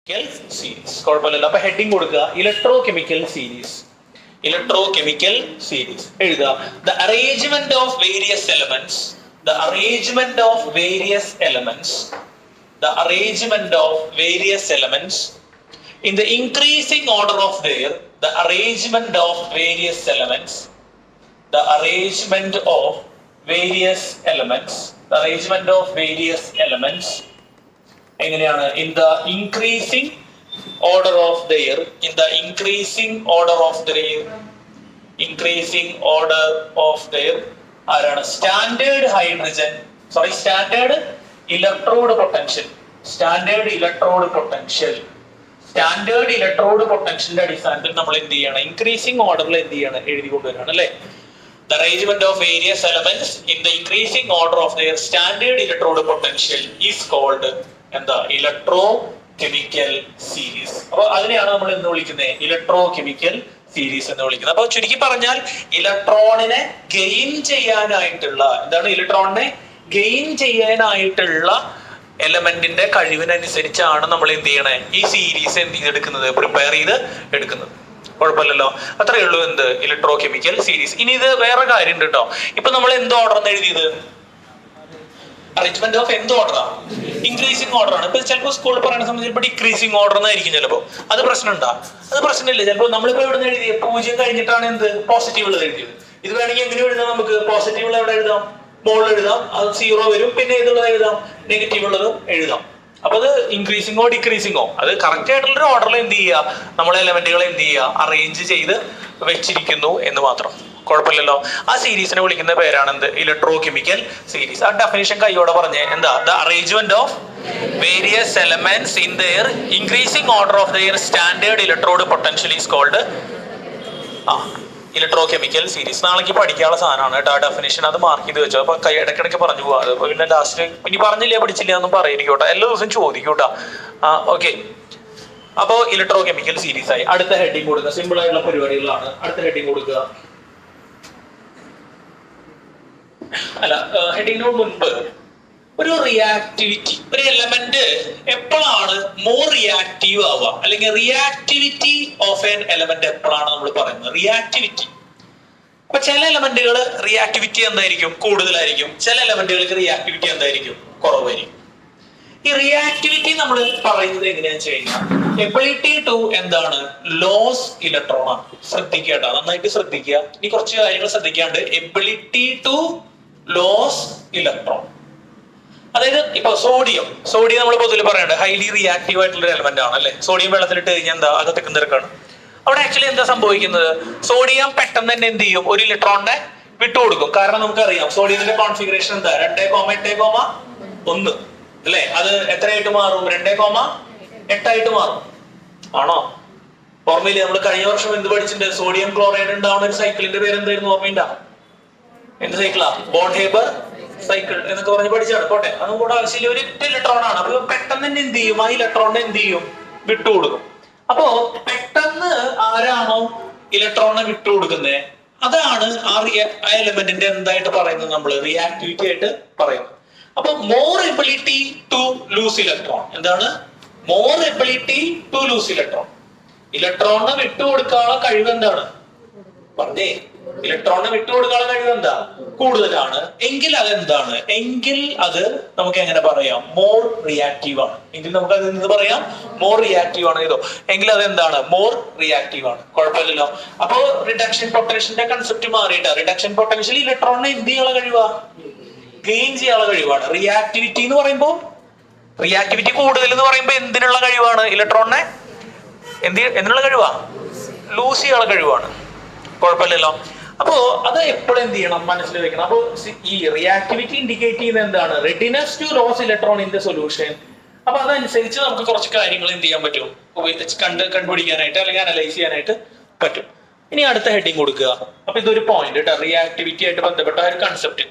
Series കുഴപ്പമില്ലല്ലോ. അപ്പൊ heading കൊടുക്കുക electro chemical series. Electro chemical series എഴുതുക. The arrangement of various elements, the arrangement of various elements, the arrangement of various elements in the increasing order of their, the arrangement of various elements, the arrangement of various elements, the arrangement of various elements എങ്ങനെയാണ്? In the increasing order of their, in the increasing order of their, increasing order of their ആരാണ്? Standard hydrogen, sorry standard electrode potential, standard electrode potential, standard electrode പൊട്ടൻഷ്യലിന്റെ അടിസ്ഥാനത്തിൽ നമ്മൾ എന്ത് ചെയ്യണം? Increasing ഓർഡറിൽ എന്ത് ചെയ്യണം? എഴുതി കൊണ്ടുവരണം അല്ലെ. The arrangement of various elements in the increasing order of their standard electrode potential is called എന്താ? Electro chemical series. അപ്പൊ അതിനെയാണ് നമ്മൾ എന്ന് വിളിക്കുന്നത് ഇലക്ട്രോ കെമിക്കൽ സീരീസ് എന്ന് വിളിക്കുന്നത്. അപ്പൊ ചുരുക്കി പറഞ്ഞാൽ ഇലക്ട്രോണിനെ ഗെയിൻ ചെയ്യാനായിട്ടുള്ള, എന്താണ്? ഇലക്ട്രോണിനെ ഗെയിൻ ചെയ്യാനായിട്ടുള്ള എലമെന്റിന്റെ കഴിവിനനുസരിച്ചാണ് നമ്മൾ എന്ത് ചെയ്യണേ? ഈ സീരീസ് എന്ത് ചെയ്തെടുക്കുന്നത്? പ്രിപ്പയർ ചെയ്ത് എടുക്കുന്നത്. കുഴപ്പമില്ലല്ലോ. അത്രയേ ഉള്ളൂ എന്ത്? Electro chemical series. ഇനി ഇത് വേറെ കാര്യം ഉണ്ട് കേട്ടോ. ഇപ്പൊ നമ്മൾ എന്ത് ഓർഡർ എന്ന് എഴുതിയത്? അറേഞ്ച്മെന്റ് ഓഫ് എന്ത് ഓർഡറാ? ഇൻക്രീസിംഗ് ഓർഡർ ആണ്. ഇപ്പൊ ചിലപ്പോൾ സ്കൂളിൽ പറയുന്ന സമയത്ത് ഇപ്പൊ ഡിക്രീസിംഗ് ഓർഡർ എന്നായിരിക്കും ചിലപ്പോ. അത് പ്രശ്നമുണ്ടാ? അത് പ്രശ്നമില്ല. ചിലപ്പോൾ നമ്മളിപ്പോ എവിടെ നിന്ന് എഴുതിയത്? 0 കഴിഞ്ഞിട്ടാണ് എന്ത്? പോസിറ്റീവ് എഴുതിയത്. ഇത് വേണമെങ്കിൽ എങ്ങനെ എഴുതാം? നമുക്ക് പോസിറ്റീവ് എവിടെ എഴുതാം? മുകളിൽ എഴുതാം. അത് 0 വരും. പിന്നെ ഇതുള്ളത് എഴുതാം, നെഗറ്റീവ് ഉള്ളതും എഴുതാം. അപ്പൊ അത് ഇൻക്രീസിങ്ങോ ഡിക്രീസിങ്ങോ അത് കറക്റ്റ് ആയിട്ടുള്ള ഓർഡറിൽ എന്ത് ചെയ്യുക? നമ്മളെ എലമെന്റുകൾ എന്ത് ചെയ്യുക? അറേഞ്ച് ചെയ്ത് വെച്ചിരിക്കുന്നു എന്ന് മാത്രം. കുഴപ്പമില്ലല്ലോ. ആ സീരീസിനെ വിളിക്കുന്ന പേരാണ് എന്ത്? Electro chemical series. ആ ഡെഫിനിഷൻ കൈയോടെ പറഞ്ഞേ. എന്താ? The arrangement of various elements in their increasing order of their standard electrode potential is called electro chemical series. നാളേക്ക് പഠിക്കാനുള്ള സാധനമാണ് കേട്ടോ. ആ ഡെഫിനിഷൻ അത് മാർക്ക് ചെയ്ത് വെച്ചോ. അപ്പൊ ഇടയ്ക്കിടയ്ക്ക് പറഞ്ഞു പോവാ. അത് പിന്നെ ലാസ്റ്റ് ഇനി പറഞ്ഞില്ല പഠിച്ചില്ല എന്നും പറയിരിക്കോട്ടെ. എല്ലാ ദിവസവും ചോദിക്കൂട്ടാ. ഓക്കെ. അപ്പോ ഇലക്ട്രോ കെമിക്കൽ സീരീസ് ആയി. അടുത്ത ഹെഡിങ് കൊടുക്കുക. സിമ്പിൾ ആയിട്ടുള്ള പരിപാടികളാണ്. അടുത്ത ഹെഡിങ് കൊടുക്കുക. അല്ല, ഹെഡിങ്ങിനോട് മുൻപ് ഒരു റിയാക്ടിവിറ്റി, ഒരു എലമെന്റ് എപ്പോഴാണ് മോർ റിയാക്റ്റീവ് ആവുക, അല്ലെങ്കിൽ റിയാക്ടിവിറ്റി ഓഫ് എൻ എലമെന്റ് എപ്പോഴാണ് നമ്മൾ പറയുന്നത്? റിയാക്ടിവിറ്റി. അപ്പൊ ചില എലമെന്റുകൾ റിയാക്ടിവിറ്റി എന്തായിരിക്കും? കൂടുതലായിരിക്കും. ചില എലമെന്റുകൾക്ക് റിയാക്ടിവിറ്റി എന്തായിരിക്കും? കുറവായിരിക്കും. ഈ റിയാക്ടിവിറ്റി നമ്മൾ പറയുന്നത് എങ്ങനെയാണെന്ന് വെച്ച് കഴിഞ്ഞാൽ എബിലിറ്റി ടു എന്താണ്? ലോസ് ഇലക്ട്രോൺ ആണ്. ശ്രദ്ധിക്കുക, നന്നായിട്ട് ശ്രദ്ധിക്കുക. ഇനി കുറച്ച് കാര്യങ്ങൾ ശ്രദ്ധിക്കാണ്ട്. Ability to loss electron. അതായത് ഇപ്പൊ സോഡിയം നമ്മൾ പൊതുവെ പറയണ്ട ഹൈലി റിയാക്റ്റീവ് ആയിട്ടുള്ള എലമെന്റ് ആണ് അല്ലെ. സോഡിയം വെള്ളത്തിലിട്ട് കഴിഞ്ഞാൽ എന്താ? അകത്തേക്ക് നിരക്കാണ്. അവിടെ ആക്ച്വലി എന്താ സംഭവിക്കുന്നത്? സോഡിയം പെട്ടെന്ന് തന്നെ എന്ത് ചെയ്യും? ഒരു ഇലക്ട്രോണിനെ വിട്ടുകൊടുക്കും. കാരണം നമുക്കറിയാം സോഡിയത്തിന്റെ കോൺഫിഗറേഷൻ എന്താ? 2,8,1 അല്ലെ. അത് എത്രയായിട്ട് മാറും? 2,8 മാറും. ആണോ? ഓർമ്മയില്ലേ? നമ്മൾ കഴിഞ്ഞ വർഷം എന്ത് പഠിച്ചിട്ടുണ്ട്? സോഡിയം ക്ലോറൈഡ് ഉണ്ടാവുന്ന ഒരു സൈക്കിളിന്റെ പേര് എന്തായിരുന്നു? ഓർമ്മയുണ്ടാ? എന്ത് സൈക്കിളാ? ബോൺ ഹേബർ സൈക്കിൾ എന്നൊക്കെ പറഞ്ഞ് പഠിച്ചാണ്. പോട്ടെ, അതും കൂടെ ആവശ്യമില്ല. ഒരു ഇലക്ട്രോൺ ആണ്. അപ്പൊ പെട്ടെന്ന് തന്നെ എന്ത് ചെയ്യും? ആ ഇലക്ട്രോണിനെ എന്ത് ചെയ്യും? വിട്ടുകൊടുക്കും. അപ്പോ പെട്ടെന്ന് ആരാണോ ഇലക്ട്രോണിനെ വിട്ടുകൊടുക്കുന്നത് അതാണ് ആ എലമെന്റിന്റെ എന്തായിട്ട് പറയുന്നത്? നമ്മൾ റിയാക്ടിവിറ്റി ആയിട്ട് പറയുന്നത്. അപ്പൊ more ability to lose electron. എന്താണ്? More ability to lose electron. ഇലക്ട്രോണിനെ വിട്ടുകൊടുക്കാനുള്ള കഴിവ് എന്താണ്? പറഞ്ഞേ. ഇലക്ട്രോണിനെ വിട്ടുകൊടുക്കാനുള്ള കഴിവ് എന്താ? കൂടുതലാണ്. എങ്കിൽ അതെന്താണ്? എങ്കിൽ അത് നമുക്ക് എങ്ങനെ പറയാം? മോർ റിയാക്റ്റീവ് ആണ്. എങ്കിൽ നമുക്ക് അത് എന്ത് പറയാം? മോർ റിയാക്റ്റീവ് ആണ്. ഇതോ എങ്കിൽ അതെന്താണ്? മോർ റിയാക്റ്റീവ് ആണ്. കുഴപ്പമില്ലല്ലോ. അപ്പോ റിഡക്ഷൻ പൊട്ടൻഷ്യലിന്റെ കൺസെപ്റ്റ് മാറിയിട്ടാ. റിഡക്ഷൻ പൊട്ടൻഷ്യൽ ഇലക്ട്രോണിനെ എന്ത് ചെയ്യാനുള്ള കഴിവാ? ഗെയിൻ ചെയ്യാനുള്ള കഴിവാണ്. റിയാക്ടിവിറ്റി എന്ന് പറയുമ്പോൾ, റിയാക്ടിവിറ്റി കൂടുതൽ എന്ന് പറയുമ്പോൾ എന്തിനുള്ള കഴിവാണ്? ഇലക്ട്രോണിനെ എന്തിനുള്ള കഴിവാ? ലൂസ് ചെയ്യാനുള്ള കഴിവാണ്. കുഴപ്പമില്ലല്ലോ. അപ്പോ അത് എപ്പോഴും എന്ത് ചെയ്യണം? മനസ്സിൽ വെക്കണം. അപ്പോ ഈ റിയാക്ടിവിറ്റി ഇൻഡിക്കേറ്റ് ചെയ്യുന്നത് എന്താണ്? Readiness to loss electron in the solution. അപ്പൊ അതനുസരിച്ച് നമുക്ക് കുറച്ച് കാര്യങ്ങൾ എന്ത് ചെയ്യാൻ പറ്റും? കണ്ടുപിടിക്കാനായിട്ട് അല്ലെങ്കിൽ അനലൈസ് ചെയ്യാനായിട്ട് പറ്റും. ഇനി അടുത്ത ഹെഡിങ് കൊടുക്കുക. അപ്പൊ ഇതൊരു പോയിന്റ് കേട്ടോ. റിയാക്ടിവിറ്റി ആയിട്ട് ബന്ധപ്പെട്ട ഒരു കൺസെപ്റ്റ്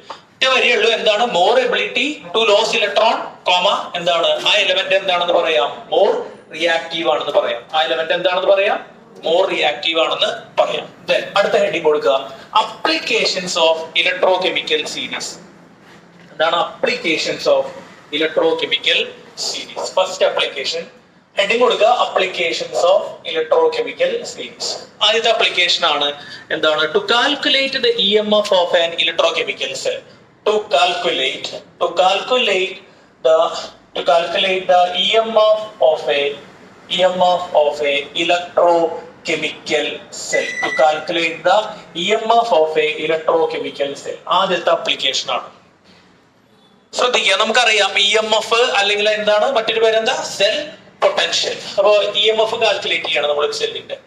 വരെയുള്ളൂ. എന്താണ്? More ability to loss electron comma എന്താണ്? ആ എലമെന്റ് എന്താണെന്ന് പറയാം? മോർ റിയാക്റ്റീവ് ആണെന്ന് പറയാം. ആ എലമെന്റ് എന്താണെന്ന് പറയാം? മോർ റിയാക്റ്റീവ് ആണെന്ന് പറയാം. അടുത്ത ഹെഡിങ് കൊടുക്കുക. Applications of electro chemical series. എന്താണ് applications of electro chemical series. First application, heading കൊടുക്കുക applications of electro chemical series. ആദ്യത്തെ അപ്ലിക്കേഷൻ ആണ് എന്താണ്? To calculate the EMF of an electro chemical cell. To calculate the EMF of a electrochemical cell. To calculate the EMF of a electrochemical cell. ആദ്യത്തെ application ആണ്. ശ്രദ്ധിക്കുക, നമുക്കറിയാം EMF അല്ലെങ്കിൽ എന്താണ് മറ്റൊരു പേരെന്താ? Cell potential. അപ്പൊ EMF കാൽക്കുലേറ്റ് ചെയ്യണം നമ്മൾ സെല്ലിന്റെ.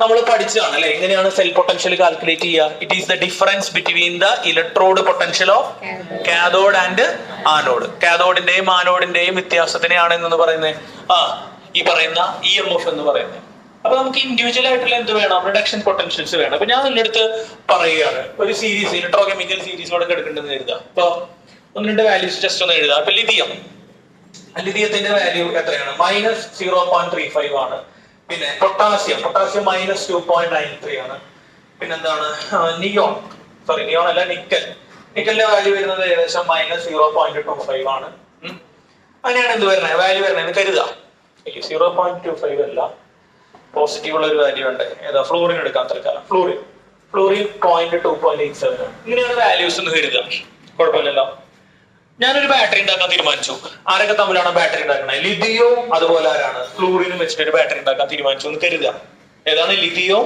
നമ്മൾ പഠിച്ചതാണ് അല്ലെ എങ്ങനെയാണ് സെൽ പൊട്ടൻഷ്യൽ കാൽക്കുലേറ്റ് ചെയ്യുക? It is the difference between the electrode potential of cathode and anode. കാഥോഡിന്റെയും ആനോഡിന്റെയും വ്യത്യാസത്തിനെയാണ് എന്ന് പറയുന്നത് ഈ പറയുന്ന EMF എന്ന് പറയുന്നത്. അപ്പൊ നമുക്ക് ഇൻഡിവിജ്വൽ ആയിട്ടുള്ള എന്ത് വേണം? റിഡക്ഷൻ പൊട്ടൻഷ്യൽസ് വേണം. അപ്പൊ ഞാൻ നിന്റെ അടുത്ത് പറയുകയാണ് ഒരു സീരീസ് ഇലക്ട്രോ കെമിക്കൽ സീരീസിലൂടെ എടുക്കേണ്ടതെന്ന് എഴുതാം. അപ്പൊ ഒന്ന് രണ്ട് വാല്യൂസ് ജസ്റ്റ് ഒന്ന് എഴുതാം. അപ്പൊ ലിഥിയത്തിന്റെ വാല്യൂ എത്രയാണ്? -0.35 ആണ്. പിന്നെ പൊട്ടാസ്യം -2.93 ആണ്. പിന്നെന്താണ്? നിയോൺ അല്ല നിക്കലിന്റെ വാല്യൂ വരുന്നത് ഏകദേശം -0.25 ആണ്. അങ്ങനെയാണ് എന്ത് വരുന്നത്? വാല്യൂ വരുന്നത് കരുതാം. 0.25 അല്ല, പോസിറ്റീവ് ഉള്ള ഒരു വാല്യൂ ഉണ്ട്. ഏതാ? ഫ്ലോറിൻ എടുക്കാം തൽക്കാലം. ഫ്ലോറിൻ 0.2.87 ആണ്. ഇങ്ങനെയാണ് വാല്യൂസ് എന്ന് കരുതാം. കുഴപ്പമില്ലല്ലോ. ഞാനൊരു ബാറ്ററി ഉണ്ടാക്കാൻ തീരുമാനിച്ചു. ആരൊക്കെ തമ്മിലാണ് ബാറ്ററി ഉണ്ടാക്കുന്നത്? ലിഥിയോ അതുപോലെ ആരാണ്? ഫ്ലൂറിനും വെച്ചിട്ട് ഒരു ബാറ്ററി ഉണ്ടാക്കാൻ തീരുമാനിച്ചു എന്ന് കരുതുക. ഏതാണ്? ലിഥിയോ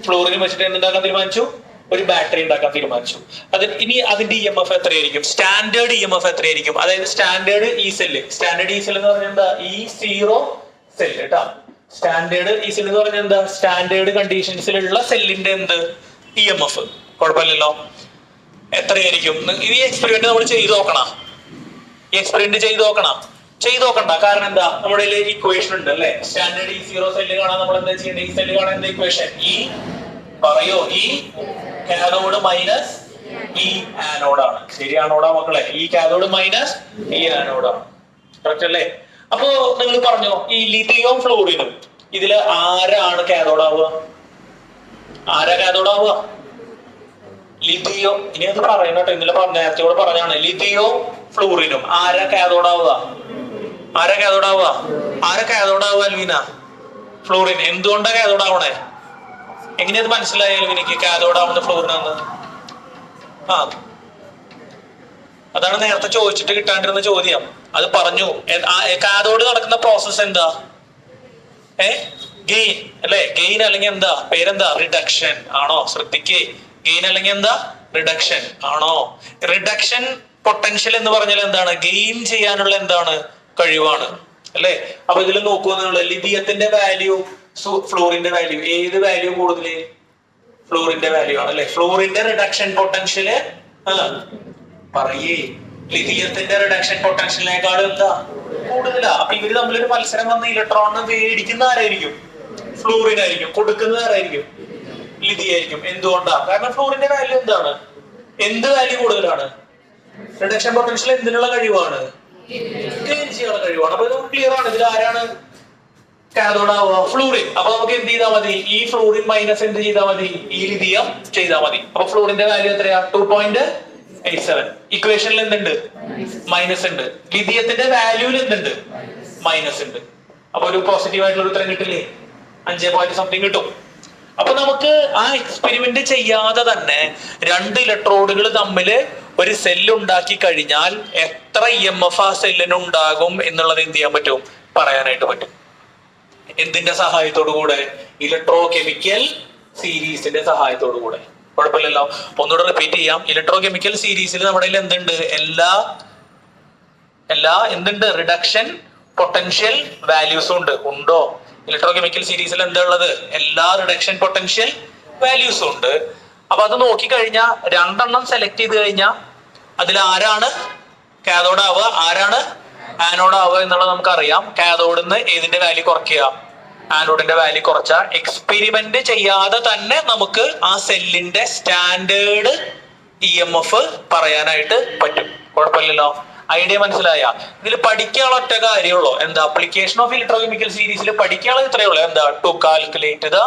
ഫ്ലൂറിനും വെച്ചിട്ട് എന്തുണ്ടാക്കാൻ തീരുമാനിച്ചു? ഒരു ബാറ്ററി ഉണ്ടാക്കാൻ തീരുമാനിച്ചു. ഇനി അതിന്റെ EMF എത്രയായിരിക്കും? സ്റ്റാൻഡേർഡ് EMF എത്രയായിരിക്കും? അതായത് സ്റ്റാൻഡേർഡ് E സെല്ല് എന്ന് പറഞ്ഞാൽ എന്താ? E0 സെല്ല് കേട്ടാ. സ്റ്റാൻഡേർഡ് E സെല്ല് എന്ന് പറഞ്ഞാൽ എന്താ? സ്റ്റാൻഡേർഡ് കണ്ടീഷൻസിലുള്ള സെല്ലിന്റെ എന്ത് EMF. കുഴപ്പമില്ലല്ലോ. എത്രയായിരിക്കും? ഈ എക്സ്പെരിമെന്റ് നമ്മൾ ചെയ്തു നോക്കണം. ചെയ്ത് നോക്കണ്ട. കാരണം എന്താ? നമ്മുടെ ഇക്വേഷൻ ഉണ്ട് അല്ലെ? സ്റ്റാൻഡേർഡ് E0 സെല്ല് കാണാൻ നമ്മൾ എന്താ ചെയ്യേണ്ടത്? ഈ സെല്ല് കാണാൻ എന്താ ഇക്വേഷൻ? കാഥോഡ് മൈനസ് ആനോഡാണ്. ശരിയാണോടാ മക്കളെ? Cathode minus ആനോഡാണ്. കറക്റ്റ് അല്ലേ? അപ്പോ നിങ്ങൾ പറഞ്ഞോ, ഈ ലിഥിയം ഫ്ലോറിനും ഇതില് ആരാണ് കാഥോഡാവുക? ലിഥിയോ, ഇനി അത് പറയണം കേട്ടോ. ഇന്നലെ നേരത്തെ കൂടെ പറഞ്ഞാണ്. ലിഥിയോ ഫ്ലൂറിനും ആരാ കാഥോഡാവുക? അൽവിന? ഫ്ലൂറിൻ. എന്തുകൊണ്ടാ കാഥോഡാവണേ? എങ്ങനെയത് മനസ്സിലായ അൽവിനക്ക് കാഥോഡാവുന്ന ഫ്ലൂറിനാന്ന്? അതാണ് നേരത്തെ ചോദിച്ചിട്ട് കിട്ടാണ്ടിരുന്ന ചോദ്യം. അത് പറഞ്ഞു. കാഥോഡ് നടക്കുന്ന പ്രോസസ് എന്താ? ഗെയിൻ അല്ലെ? ഗെയിൻ അല്ലെങ്കിൽ എന്താ പേരെന്താ? റിഡക്ഷൻ ആണോ? ശ്രദ്ധിക്കേ. ഗെയിൻ അല്ലെങ്കിൽ എന്താ? റിഡക്ഷൻ ആണോ? റിഡക്ഷൻ പൊട്ടൻഷ്യൽ എന്ന് പറഞ്ഞാൽ എന്താണ്? ഗെയിൻ ചെയ്യാനുള്ള എന്താണ്? കഴിവാണ് അല്ലെ? അപ്പൊ ഇതിൽ നോക്കുക, ലിഥിയത്തിന്റെ വാല്യൂ ഫ്ലോറിന്റെ വാല്യൂ, ഏത് വാല്യൂ കൂടുതല്? ഫ്ലോറിന്റെ വാല്യൂ ആണ് അല്ലെ? ഫ്ലോറിന്റെ റിഡക്ഷൻ പൊട്ടൻഷ്യല് പറയേ ലിഥിയത്തിന്റെ റിഡക്ഷൻ പൊട്ടൻഷ്യലിനേക്കാളും എന്താ? കൂടുതലാ. അപ്പൊ ഇവര് തമ്മിലൊരു മത്സരം വന്ന് ഇലക്ട്രോണിനെ മേടിക്കുന്ന ആരായിരിക്കും? ഫ്ലോറിൻ ആയിരിക്കും. കൊടുക്കുന്നത് ആരായിരിക്കും? ലിഥിയായിരിക്കും. എന്തുകൊണ്ടാ? കാരണം ഫ്ലോറിന്റെ വാല്യൂ എന്താണ്? എന്ത് വാല്യൂ കൂടുതലാണ്? റിഡക്ഷൻ പൊട്ടൻഷ്യൽ എന്തിനുള്ള കഴിവാണ്? ഗെയിൻ ചെയ്യാനുള്ള കഴിവാണ്. അപ്പൊ നമുക്ക് ക്ലിയർ ആണ്. ഇതിൽ ആരാണ് കാഥോഡാവുക? ഫ്ലൂറിൻ. അപ്പൊ നമുക്ക് എന്ത് ചെയ്താൽ മതി? ഈ ഫ്ലൂറിൻ മൈനസ് എന്ത് ചെയ്താൽ മതി? ഈ ലിഥിയം ചെയ്താൽ മതി. അപ്പൊ ഫ്ലൂറിന്റെ വാല്യൂ എത്രയാ? 2.87. ഇക്വേഷനിൽ എന്തുണ്ട്? മൈനസ് ഉണ്ട്. ലിഥിയത്തിന്റെ വാല്യൂവിൽ എന്തുണ്ട്? മൈനസ് ഉണ്ട്. അപ്പൊ ഒരു പോസിറ്റീവ് ആയിട്ടുള്ള ഉത്തരം കിട്ടില്ലേ? 5 കിട്ടും. അപ്പൊ നമുക്ക് ആ എക്സ്പെരിമെന്റ് ചെയ്യാതെ തന്നെ രണ്ട് ഇലക്ട്രോഡുകൾ തമ്മിൽ ഒരു സെല്ല് ഉണ്ടാക്കി കഴിഞ്ഞാൽ എത്ര EMF ആ സെല്ലിന് ഉണ്ടാകും എന്നുള്ളത് എന്ത് ചെയ്യാൻ പറ്റും? പറയാനായിട്ട് പറ്റും. എന്തിന്റെ സഹായത്തോടു കൂടെ? ഇലക്ട്രോ കെമിക്കൽ സീരീസിന്റെ സഹായത്തോടു കൂടെ. കുഴപ്പമില്ലല്ലോ. ഒന്നുകൂടെ റിപ്പീറ്റ് ചെയ്യാം. ഇലക്ട്രോ കെമിക്കൽ സീരീസിൽ നമ്മുടെ എന്തുണ്ട്? എല്ലാ എന്തുണ്ട്? റിഡക്ഷൻ പൊട്ടൻഷ്യൽ വാല്യൂസും ഉണ്ട്. ഉണ്ടോ? ഇലക്ട്രോ കെമിക്കൽ സീരീസിൽ എന്താ ഉള്ളത്? എല്ലാ റിഡക്ഷൻ പൊട്ടൻഷ്യൽ വാല്യൂസും ഉണ്ട്. അപ്പൊ അത് നോക്കിക്കഴിഞ്ഞാൽ രണ്ടെണ്ണം സെലക്ട് ചെയ്ത് കഴിഞ്ഞാൽ അതിൽ ആരാണ് കാഥോഡ് ആവുക, ആരാണ് ആനോഡ് ആവുക എന്നുള്ളത് നമുക്കറിയാം. കാഥോഡിന്ന് ഏതിന്റെ വാല്യൂ കുറയ്ക്കുക? ആനോഡിന്റെ വാല്യൂ കുറച്ച എക്സ്പെരിമെന്റ് ചെയ്യാതെ തന്നെ നമുക്ക് ആ സെല്ലിന്റെ സ്റ്റാൻഡേർഡ് EMF പറയാനായിട്ട് പറ്റും. കുഴപ്പമില്ലല്ലോ. ഐഡിയ മനസ്സിലായ? ഇതിൽ പഠിക്കാനുള്ള ഒറ്റ കാര്യമുള്ളൂ. എന്താ? അപ്ലിക്കേഷൻ ഓഫ് ഇലക്ട്രോ കെമിക്കൽ സീരീസിൽ പഠിക്കാനുള്ളത് ഇത്രയേ ഉള്ളൂ. എന്താ? To calculate the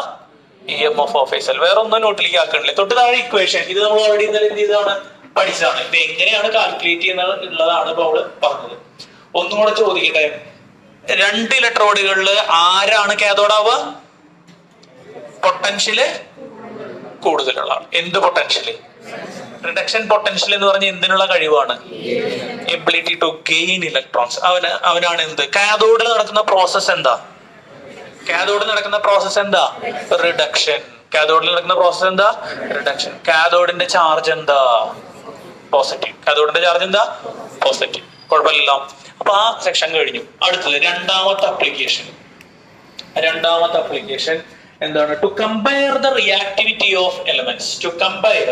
EMF of a cell. വേറെ ഒന്നും നോട്ടിലേക്ക് ആക്കണില്ലേ. തൊട്ട് താഴെ ഇക്വേഷൻ. ഇത് നമ്മൾ ഓൾറെഡി ഇന്നലെ എന്ത് ചെയ്തതാണ്? പഠിച്ചതാണ്. ഇത് എങ്ങനെയാണ് കാൽക്കുലേറ്റ് ചെയ്യുന്നത് ഉള്ളതാണ് ഇപ്പൊ അവള് പറഞ്ഞത്. ഒന്നും കൂടെ ചോദിക്കട്ടെ. രണ്ട് ഇലക്ട്രോഡുകളിൽ ആരാണ് കാഥോഡാവുക? പൊട്ടൻഷ്യല് കൂടുതലുള്ള ആൾ. എന്ത് പൊട്ടൻഷ്യല്? റിഡക്ഷൻ പൊട്ടൻഷ്യൽ എന്ന് പറഞ്ഞ എന്തിനുള്ള കഴിവാണ്? Ability to gain electrons. അവനാണ് എന്ത്? കാഥോഡിൽ നടക്കുന്ന പ്രോസസ് എന്താ? കാഥോഡിൽ നടക്കുന്ന പ്രോസസ് എന്താ? റിഡക്ഷൻ. കാഥോഡിൽ നടക്കുന്ന പ്രോസസ് എന്താ? റിഡക്ഷൻ. കാഥോഡിന്റെ ചാർജ് എന്താ? പോസിറ്റീവ്. കാഥോഡിന്റെ ചാർജ് എന്താ? പോസിറ്റീവ്. കുഴപ്പമില്ലല്ലോ. അപ്പൊ ആ സെക്ഷൻ കഴിഞ്ഞു. അടുത്തത് രണ്ടാമത്തെ അപ്ലിക്കേഷൻ. രണ്ടാമത്തെ അപ്ലിക്കേഷൻ എന്താണ്? To compare the reactivity of elements. To compare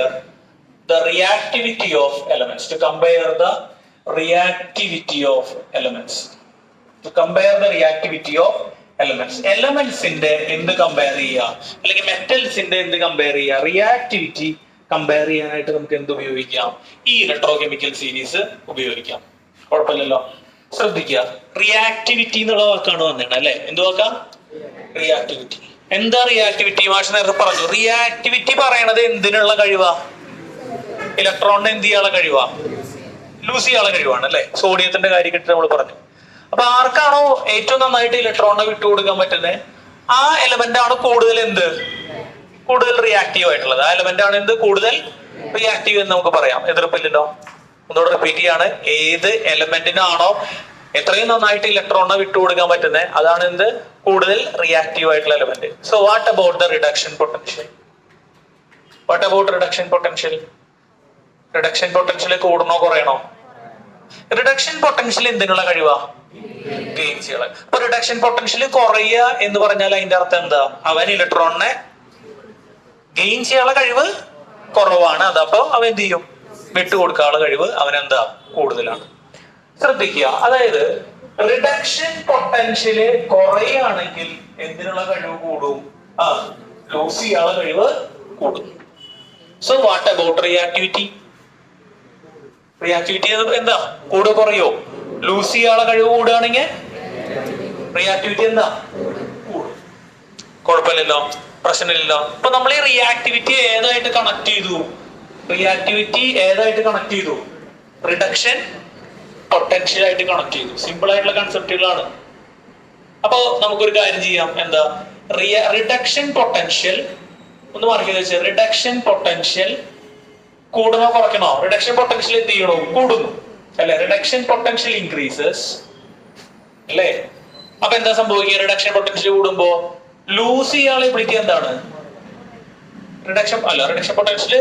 the reactivity of elements. To compare the reactivity of elements. To compare the reactivity of elements. Elements inde endu compare cheya allekil metals inde endu compare cheya? Reactivity compare cheyanayittu namukku endu ഉപയോഗിക്കാം? ഈ electrochemical series ഉപയോഗിക്കാം. കുഴപ്പമില്ലല്ലോ. ശ്രദ്ധിക്കുക, reactivity എന്നുള്ള വാക്കാണ് വന്നത് അല്ലെ? എന്ത് വാക്കാ? റിയാക്ടിവിറ്റി. എന്താ റിയാക്ടിവിറ്റി? മാഷ് നേരത്തെ പറഞ്ഞു. റിയാക്ടിവിറ്റി പറയണത് എന്തിനുള്ള കഴിവാ? ഇലക്ട്രോണിനെ എന്ത് ചെയ്യാനുള്ള കഴിവാ? ലൂസ് ചെയ്യാനുള്ള കഴിവാണ് അല്ലെ? സോഡിയത്തിന്റെ കാര്യം കിട്ടി നമ്മൾ പറഞ്ഞു. അപ്പൊ ആർക്കാണോ ഏറ്റവും നന്നായിട്ട് ഇലക്ട്രോണിനെ വിട്ടുകൊടുക്കാൻ പറ്റുന്നത് ആ എലമെന്റ് ആണ് കൂടുതൽ എന്ത്? കൂടുതൽ റിയാക്റ്റീവ് ആയിട്ടുള്ളത്. ആ എലമെന്റ് ആണ് എന്ത്? കൂടുതൽ റിയാക്റ്റീവ് എന്ന് നമുക്ക് പറയാം. എതിർപ്പില്ലല്ലോ. ഒന്നുകൂടെ റിപ്പീറ്റ് ചെയ്യാണ്. ഏത് എലമെന്റിനാണോ എത്രയും നന്നായിട്ട് ഇലക്ട്രോണിനെ വിട്ടുകൊടുക്കാൻ പറ്റുന്നത് അതാണ് എന്ത്? കൂടുതൽ റിയാക്റ്റീവ് ആയിട്ടുള്ള element. So what about the reduction potential? What about reduction potential? Reduction potential കൂടണോ കുറയണോ? റിഡക്ഷൻ പൊട്ടൻഷ്യൽ എന്തിനുള്ള കഴിവാ? ഗെയിൻ ചെയ്യാൻ. അപ്പൊ റിഡക്ഷൻ പൊട്ടൻഷ്യൽ കുറയുക എന്ന് പറഞ്ഞാൽ അതിന്റെ അർത്ഥം എന്താ? അവൻ ഇലക്ട്രോണിനെ ഗെയിൻ ചെയ്യാനുള്ള കഴിവ് കുറവാണ്. അതപ്പോ അവൻ എന്ത് ചെയ്യും? വിട്ടുകൊടുക്കാനുള്ള കഴിവ് അവനെന്താ? കൂടുതലാണ്. ശ്രദ്ധിക്കുക, അതായത് റിഡക്ഷൻ പൊട്ടൻഷ്യല് കുറയുകയാണെങ്കിൽ എന്തിനുള്ള കഴിവ് കൂടും? ലൂസ് ചെയ്യാനുള്ള കഴിവ് കൂടും. So what about reactivity? Reactivity എന്താ? കൂടുക കുറയോ? ലൂസ് ചെയ്യാനുള്ള കഴിവ് കൂടുകയാണെങ്കിൽ റിയാക്ടിവിറ്റി എന്താ? കൂടും. കുഴപ്പമില്ലല്ലോ, പ്രശ്നമില്ലല്ലോ. അപ്പൊ നമ്മൾ ഈ റിയാക്ടിവിറ്റി ഏതായിട്ട് കണക്ട് ചെയ്തു? റിയാക്ടിവിറ്റി ഏതായിട്ട് കണക്ട് ചെയ്തു? റിഡക്ഷൻ പൊട്ടൻഷ്യൽ ആയിട്ട് കണക്ട് ചെയ്തു. സിമ്പിൾ ആയിട്ടുള്ള കൺസെപ്റ്റുകളാണ്. അപ്പൊ നമുക്കൊരു കാര്യം ചെയ്യാം. എന്താ? റിഡക്ഷൻ പൊട്ടൻഷ്യൽ ഒന്ന് മാർക്ക് ചെയ്ത് വെച്ചാൽ റിഡക്ഷൻ പൊട്ടൻഷ്യൽ കൂടണോ കുറയ്ക്കണോ? റിഡക്ഷൻ പൊട്ടൻഷ്യൽ എന്ത് ചെയ്യണോ? കൂടുന്നു അല്ലെ? റിഡക്ഷൻ പൊട്ടൻഷ്യൽ ഇൻക്രീസസ് അല്ലേ? അപ്പൊ എന്താ സംഭവിക്കുക? റിഡക്ഷൻ പൊട്ടൻഷ്യൽ കൂടുമ്പോ ലൂസ് ചെയ്യാനുള്ള എബിലിറ്റി എന്താണ്? റിഡക്ഷൻ പൊട്ടൻഷ്യൽ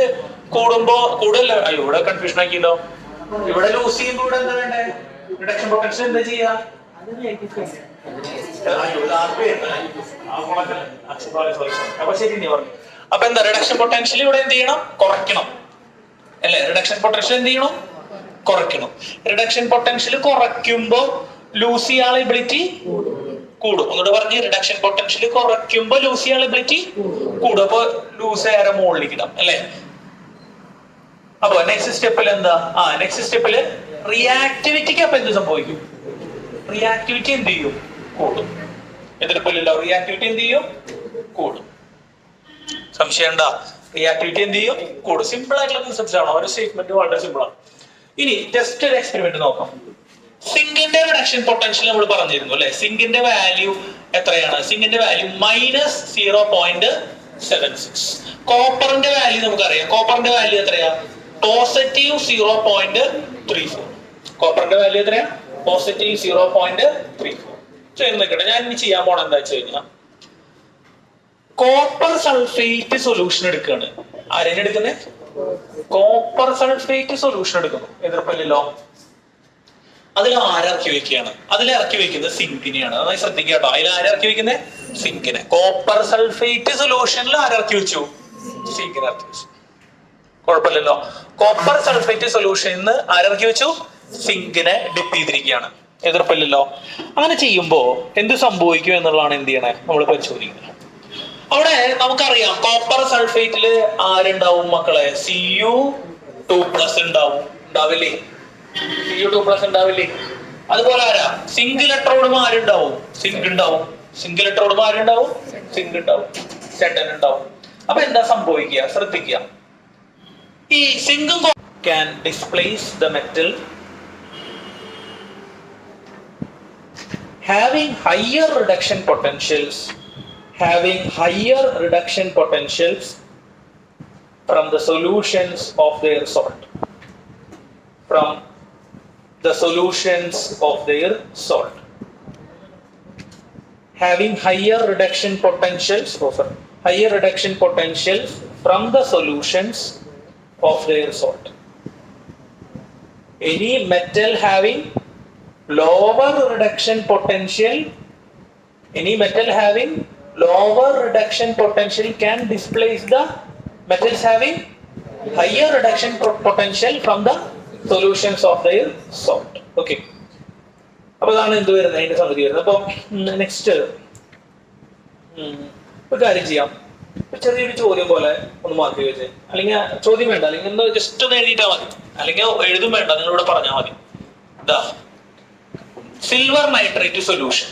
കൂടുമ്പോ കൂടുതൽ. അയ്യോ, ഇവിടെ കൺഫ്യൂഷൻ ആക്കിയല്ലോ. ഇവിടെ ലൂസ് ചെയ്യുമ്പോൾ ഇവിടെ എന്താ വേണ്ടേ? റിഡക്ഷൻ പൊട്ടൻഷ്യൽ എന്താ ചെയ്യാ? അപ്പൊ ശരി നീ പറഞ്ഞു. അപ്പൊ എന്താ? റിഡക്ഷൻ പൊട്ടൻഷ്യൽ ഇവിടെ എന്ത് ചെയ്യണം? കുറയ്ക്കണം അല്ലെ? റിഡക്ഷൻ പൊട്ടൻഷ്യൽ എന്ത് ചെയ്യണം? കുറയ്ക്കണം. റിഡക്ഷൻ പൊട്ടൻഷ്യൽ കുറയ്ക്കുമ്പോ ലൂസ് ചെയ്യാനുള്ള എബിലിറ്റി കൂടും. ഒന്നുകൂടെ പറഞ്ഞ്, റിഡക്ഷൻ പൊട്ടൻഷ്യൽ കുറയ്ക്കുമ്പോ ലൂസ് ചെയ്യാനുള്ള എബിലിറ്റി കൂടും. അപ്പൊ ലൂസ് ആരെ മുകളിലേക്ക് ഇടാം അല്ലെ? അപ്പൊ നെക്സ്റ്റ് സ്റ്റെപ്പിൽ എന്താ? നെക്സ്റ്റ് സ്റ്റെപ്പില് റിയാക്ടിവിറ്റിക്ക് അപ്പൊ എന്ത് സംഭവിക്കും? റിയാക്ടിവിറ്റി എന്ത് ചെയ്യും? കൂടും. എതിർപ്പില്ലല്ലോ. റിയാക്ടിവിറ്റി എന്ത് ചെയ്യും? കൂടും. സംശയം ഉണ്ടാ? റിയാക്ടിവിറ്റി എന്ത് ചെയ്യും? കൂടും. സിമ്പിൾ ആയിട്ടുള്ള കൺസെപ്റ്റ് ആണ്. ഒരു സ്റ്റേറ്റ്മെന്റ് വളരെ സിമ്പിൾ ആണ്. ഇനി ജസ്റ്റ് ഒരു എക്സ്പെരിമെന്റ് നോക്കാം. സിങ്കിന്റെ റിഡക്ഷൻ പൊട്ടൻഷ്യൽ നമ്മൾ പറഞ്ഞിരുന്നു അല്ലെ? സിങ്കിന്റെ വാല്യൂ എത്രയാണ്? സിങ്കിന്റെ വാല്യൂ -0.76. കോപ്പറിന്റെ വാല്യൂ നമുക്കറിയാം. കോപ്പറിന്റെ വാല്യൂ എത്രയാ? +0.34. കോപ്പറിന്റെ വാല്യൂ എത്രയാ? +0.34. നിൽക്കട്ടെ, ഞാൻ ഇനി ചെയ്യാൻ പോണ എന്താ വെച്ച് കഴിഞ്ഞാൽ കോപ്പർ സൾഫേറ്റ് സൊല്യൂഷൻ എടുക്കുകയാണ്. ആരെയാണ് എടുക്കുന്നത്? കോപ്പർ സൾഫേറ്റ് സൊല്യൂഷൻ എടുക്കുന്നു. എതിർപ്പില്ലല്ലോ. അതിൽ ആരിറക്കി വെക്കുകയാണ്? അതിൽ ഇറക്കി വെക്കുന്നത് സിങ്കിനെയാണ്. അതായത് ശ്രദ്ധിക്കുക കേട്ടോ. അതിൽ ആരിറക്കി വെക്കുന്നത്? സിങ്കിനെ. കോപ്പർ സൾഫേറ്റ് സൊല്യൂഷനിൽ ആരിറക്കി വെച്ചു? സിങ്കിനെ ഇറക്കി വെച്ചു. കുഴപ്പമില്ലല്ലോ. കോപ്പർ സൾഫേറ്റ് സൊല്യൂഷനിൽ ആരിറക്കി വെച്ചു? സിങ്കിനെ ഡിപ്പ് ചെയ്തിരിക്കുകയാണ്. എതിർപ്പില്ലല്ലോ. അങ്ങനെ ചെയ്യുമ്പോ എന്ത് സംഭവിക്കും എന്നുള്ളതാണ് എന്ത് ചെയ്യണേ നമ്മൾ പരിശോധിക്കുന്നത്. അവിടെ നമുക്കറിയാം കോപ്പർ സൾഫേറ്റില് ആരുണ്ടാവും മക്കളെ? Cu2+ ഉണ്ടാവില്ലേ? Cu2+ ഉണ്ടാവില്ലേ? അതുപോലെ ആരാ? സിങ്ക് ഇലക്ട്രോഡും ആരുണ്ടാവും? സിങ്ക് ഉണ്ടാവും. സിങ്ക് ഇലക്ട്രോഡും ആരുണ്ടാവും? സിങ്ക് ഉണ്ടാവും. Zn ഉണ്ടാവും. അപ്പൊ എന്താ സംഭവിക്കുക? ശ്രദ്ധിക്കുക. ഈ സിങ്കും can displace the metal having higher reduction potentials from the solutions of their salt. From the solutions of their salt. Having higher reduction potentials from the solutions of their salt. Any metal having lower reduction potential can displace the metals having higher reduction potential from the solutions of their salt. Okay. അപ്പോൾ അതാണ് എന്ത് വരുന്നത്, അതിന്റെ സംഗതി വരുന്നത്. അപ്പോൾ next ഒരു കാര്യം ചെയ്യാം, ചെറിയൊരു ചോദ്യം പോലെ ഒന്ന് മാറ്റി വെച്ചേ, അല്ലെങ്കിൽ ചോദ്യം വേണ്ട, അല്ലെങ്കിൽ ഒന്ന് ജസ്റ്റ് ഒന്ന് എഴുതിയിട്ടാ മതി, അല്ലെങ്കിൽ എഴുതും വേണ്ട, നിങ്ങളിവിടെ പറഞ്ഞാൽ മതി. ഇതാ സിൽവർ നൈട്രേറ്റ് സൊല്യൂഷൻ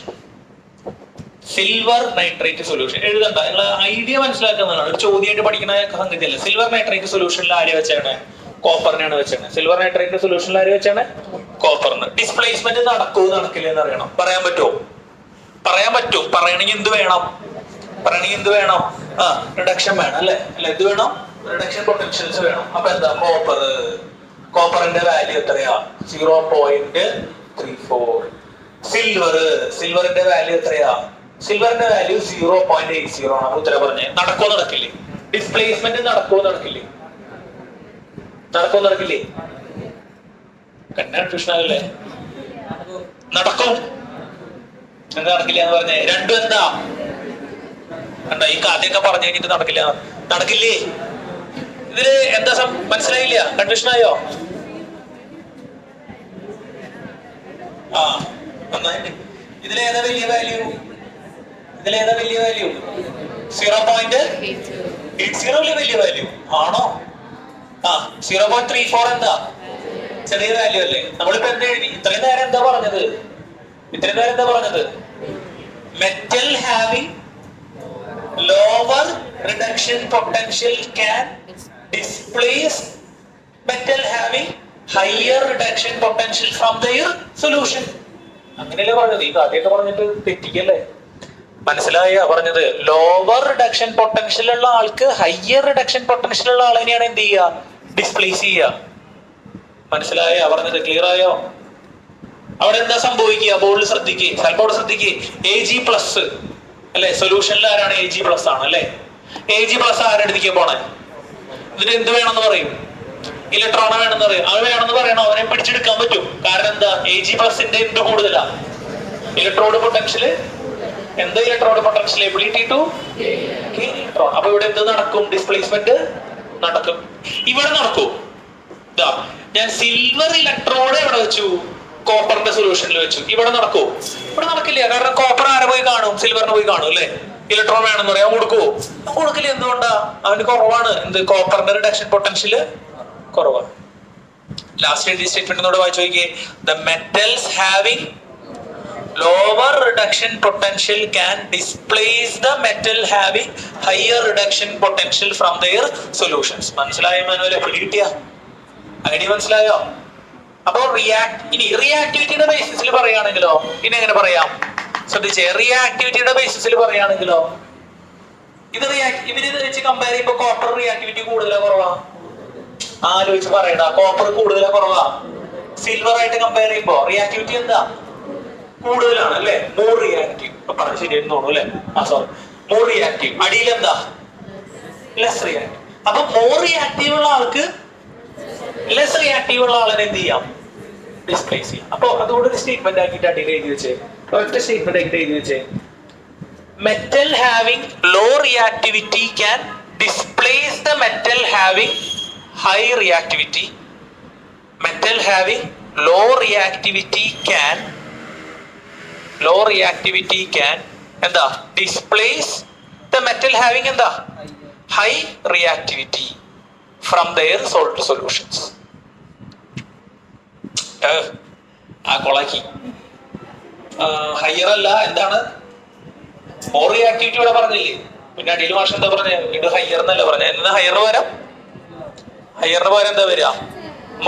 എഴുതണ്ട, നിങ്ങൾ ഐഡിയ മനസ്സിലാക്കുന്നതാണ്. ഒരു ചോദ്യമായിട്ട് പഠിക്കുന്ന സംഗതിയല്ല. സിൽവർ നൈട്രേറ്റ് സൊല്യൂഷനിൽ ആര് വെച്ചാണ്? കോപ്പറിനാണ് വെച്ചാണ്. സിൽവർ നൈട്രേറ്റ് സൊല്യൂഷനിൽ ആര് വെച്ചാണ്? കോപ്പറിന്. ഡിസ്പ്ലേസ്മെന്റ് നടക്കുമോ നടക്കില്ല എന്ന് അറിയണം. പറയാൻ പറ്റുമോ? പറയണമെങ്കിൽ എന്ത് വേണം? റിഡക്ഷൻ വേണം അല്ലെ? എന്ത് വേണം? റിഡക്ഷൻ പൊട്ടൻഷ്യൽസ് വേണം. അപ്പൊ എന്താ? കോപ്പറിന്റെ വാല്യൂ എത്രയാ? 0.34. സിൽവറിന്റെ വാല്യൂ എത്രയാ? സിൽവറിന്റെ വാല്യൂ 0.80 ആണ്. ഉത്തരം പറഞ്ഞേ. നടക്കുമോ നടക്കില്ലേ? ഡിസ്പ്ലേസ്മെന്റ് നടക്കുമോ നടക്കില്ലേ? കൺഫ്യൂഷനാകല്ലേ? നടക്കും. എന്താ നടക്കില്ല എന്ന് പറഞ്ഞേ? രണ്ടും എന്താ? ഈ കഥയൊക്കെ പറഞ്ഞു കഴിഞ്ഞിട്ട് നടക്കില്ലേ? ഇതില് എന്താ മനസ്സിലായില്ല? കൺഫ്യൂഷനായോ? നന്നായിട്ട്. ഇതിലേതാ വലിയ വാല്യൂ? 0.80 വലിയ വാല്യൂ ആണോ? 0.34 എന്താ? ചെറിയ വാല്യൂ അല്ലേ? നമ്മളിപ്പോ എന്താ എഴുതി? ഇത്രയും നേരം എന്താ പറഞ്ഞത്? Metal having lower reduction potential can displace metal having higher reduction potential from their solution. അങ്ങനെയല്ലേ പറഞ്ഞത്? ഈ ആദ്യമൊക്കെ പറഞ്ഞിട്ട് തെറ്റിക്കല്ലേ? മനസ്സിലായ പറഞ്ഞത്? ലോവർ റിഡക്ഷൻ പൊട്ടൻഷ്യൽ ഉള്ള ആൾക്ക് ഹയർ റിഡക്ഷൻ പൊട്ടൻഷ്യൽ ഉള്ള ആളിനെയാണ് എന്ത് ചെയ്യുക? ഡിസ്പ്ലേസ് ചെയ്യുക. മനസ്സിലായ പറഞ്ഞത്? ക്ലിയർ ആയോ? അവിടെ എന്താ സംഭവിക്കുക? ബോർഡിൽ ശ്രദ്ധിക്കുക, സൽബോർഡ് ശ്രദ്ധിക്കുക. Ag+ അല്ലെ? സൊല്യൂഷനിൽ ആരാണ്? Ag+ ആണ് അല്ലെ? Ag+ ആരെടുത്തേക്ക് പോണേ? ഇതിന് എന്ത് വേണമെന്ന് പറയും? ഇലക്ട്രോൺ വേണമെന്ന് പറയും. അത് വേണമെന്ന് പറയണോ? അവനെ പിടിച്ചെടുക്കാൻ പറ്റും. കാരണം എന്താ? Ag+ എന്ത് കൂടുതലാ? Electrode potential. എന്താ electrode potential? Ability to gain electron. അപ്പൊ ഇവിടെ എന്ത് നടക്കും? ഡിസ്പ്ലേസ്മെന്റ് നടക്കും. ഇവിടെ നടക്കും. ഞാൻ സിൽവർ ഇലക്ട്രോഡ് എവിടെ വെച്ചു? കോപ്പറിന്റെ സൊല്യൂഷനിൽ വെച്ചു. ഇവിടെ നടക്കൂ? ഇവിടെ നടക്കില്ല. കാരണം കോപ്പർ ആരെ പോയി കാണും? സിൽവറിന് പോയി കാണും അല്ലെ? ഇലക്ട്രോൺ വേണമെന്ന് പറയാൻ കൊടുക്കുവോ? കൊടുക്കില്ല. എന്തുകൊണ്ടാ? അവന് കുറവാണ്. എന്ത്? കോപ്പറിന്റെ റിഡക്ഷൻ പൊട്ടൻഷ്യല് കുറവാണ്. ലാസ്റ്റ് എഴുതിയ സ്റ്റേറ്റ്മെന്റിനോട് വായിച്ചു നോക്കിയേ. The metals having lower reduction potential can displace the metal having higher reduction potential from their solutions. മനസ്സിലായോ? മാനുവലെ പിടികിട്ടിയ ഐഡിയ മനസ്സിലായോ? അപ്പൊ റിയാക്ടിവിറ്റിയുടെ ബേസിസിൽ പറയുകയാണെങ്കിലോ പിന്നെ എങ്ങനെ പറയാം? ശ്രദ്ധിച്ചേ. റിയാക്ടിവിറ്റിയുടെ ബേസിസിൽ പറയുകയാണെങ്കിലോ ഇവര് വെച്ച് കമ്പയർ ചെയ്യുമ്പോ കോപ്പർ റിയാക്ടിവിറ്റി കൂടുതലാ കുറവാ? ആലോചിച്ച് പറയണ്ട. കോപ്പർ കൂടുതലാ കുറവാ? സിൽവർ ആയിട്ട് കമ്പയർ ചെയ്യുമ്പോ റിയാക്ടിവിറ്റി എന്താ? കൂടുതലാണ് അല്ലെ? More reactive. പറഞ്ഞ ശരിയായിരുന്നു തോന്നുന്നു അല്ലെ? More reactive. അടിയിൽ എന്താ? Less reactive. അപ്പൊ മോർ റിയാക്റ്റീവ് ഉള്ള ആൾക്ക് ലെസ് റിയാക്റ്റീവ് ഉള്ള ആളിനെ എന്ത് ചെയ്യാം? ഡിസ്പ്ലേസ് ചെയ്യാം. അപ്പൊ അതുകൊണ്ട് ഒരു സ്റ്റേറ്റ്മെന്റ് ആക്കിയിട്ട് അടിയിൽ എഴുതി വെച്ചേ. ഒറ്റ സ്റ്റേറ്റ്മെന്റ് ആക്കിയിട്ട് എഴുതി വെച്ചേ. Metal having low reactivity can displace the metal having high reactivity. Metal having low reactivity can എന്താ? ഡിസ്പ്ലേസ് ദ മെറ്റൽ ഹാവിംഗ് എന്താ? High reactivity from their salt solutions. കൊളാക്കി. ഹയർ അല്ല, എന്താണ്? മോർ റിയാക്ടിവിറ്റി ഇവിടെ പറഞ്ഞില്ലേ? പിന്നെ അടിയിൽ മാഷ് എന്താ പറഞ്ഞ? ഇത് ഹയർ എന്നല്ല പറഞ്ഞ. എന്താ ഹയറിന് പകരം എന്താ വരിക?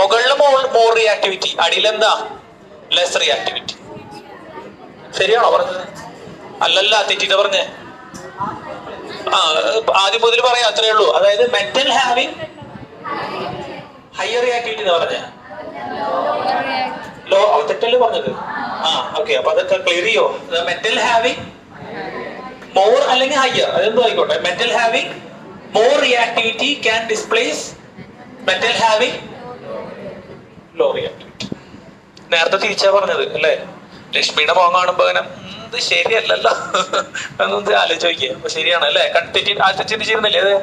മുകളിൽ മോർ റിയാക്ടിവിറ്റി, അടിയിൽ എന്താ? Less reactivity. ശരിയാണോ പറഞ്ഞത്? അല്ലല്ല, തെറ്റിട്ട് പറഞ്ഞേ. ആദ്യം മുതൽ പറയാം, അത്രേ ഉള്ളൂ. അതായത് മെറ്റൽ ഹാവിങ് ഹയർ റിയാക്ടിവിറ്റി എന്ന് പറഞ്ഞ ലോ, തെറ്റല്ലേ പറഞ്ഞത്? ഓക്കെ, അപ്പൊ അതൊക്കെ ക്ലിയർ ചെയ്യോ? മെറ്റൽ ഹാവിങ് മോർ അല്ലെങ്കിൽ ഹയർ, അതെന്തോ ആയിക്കോട്ടെ. Metal having more reactivity can displace metal having low reactivity. നേരത്തെ തിരിച്ചാ പറഞ്ഞത് അല്ലേ? ലക്ഷ്മിയുടെ മോൻ കാണുമ്പോ അങ്ങനെ ഇത് ശരിയല്ലല്ലോ എന്നൊന്ന് ആലോചിക്കുക. അപ്പൊ ശരിയാണ് അല്ലേ? തെറ്റിച്ചിരുന്നില്ലേ അത്?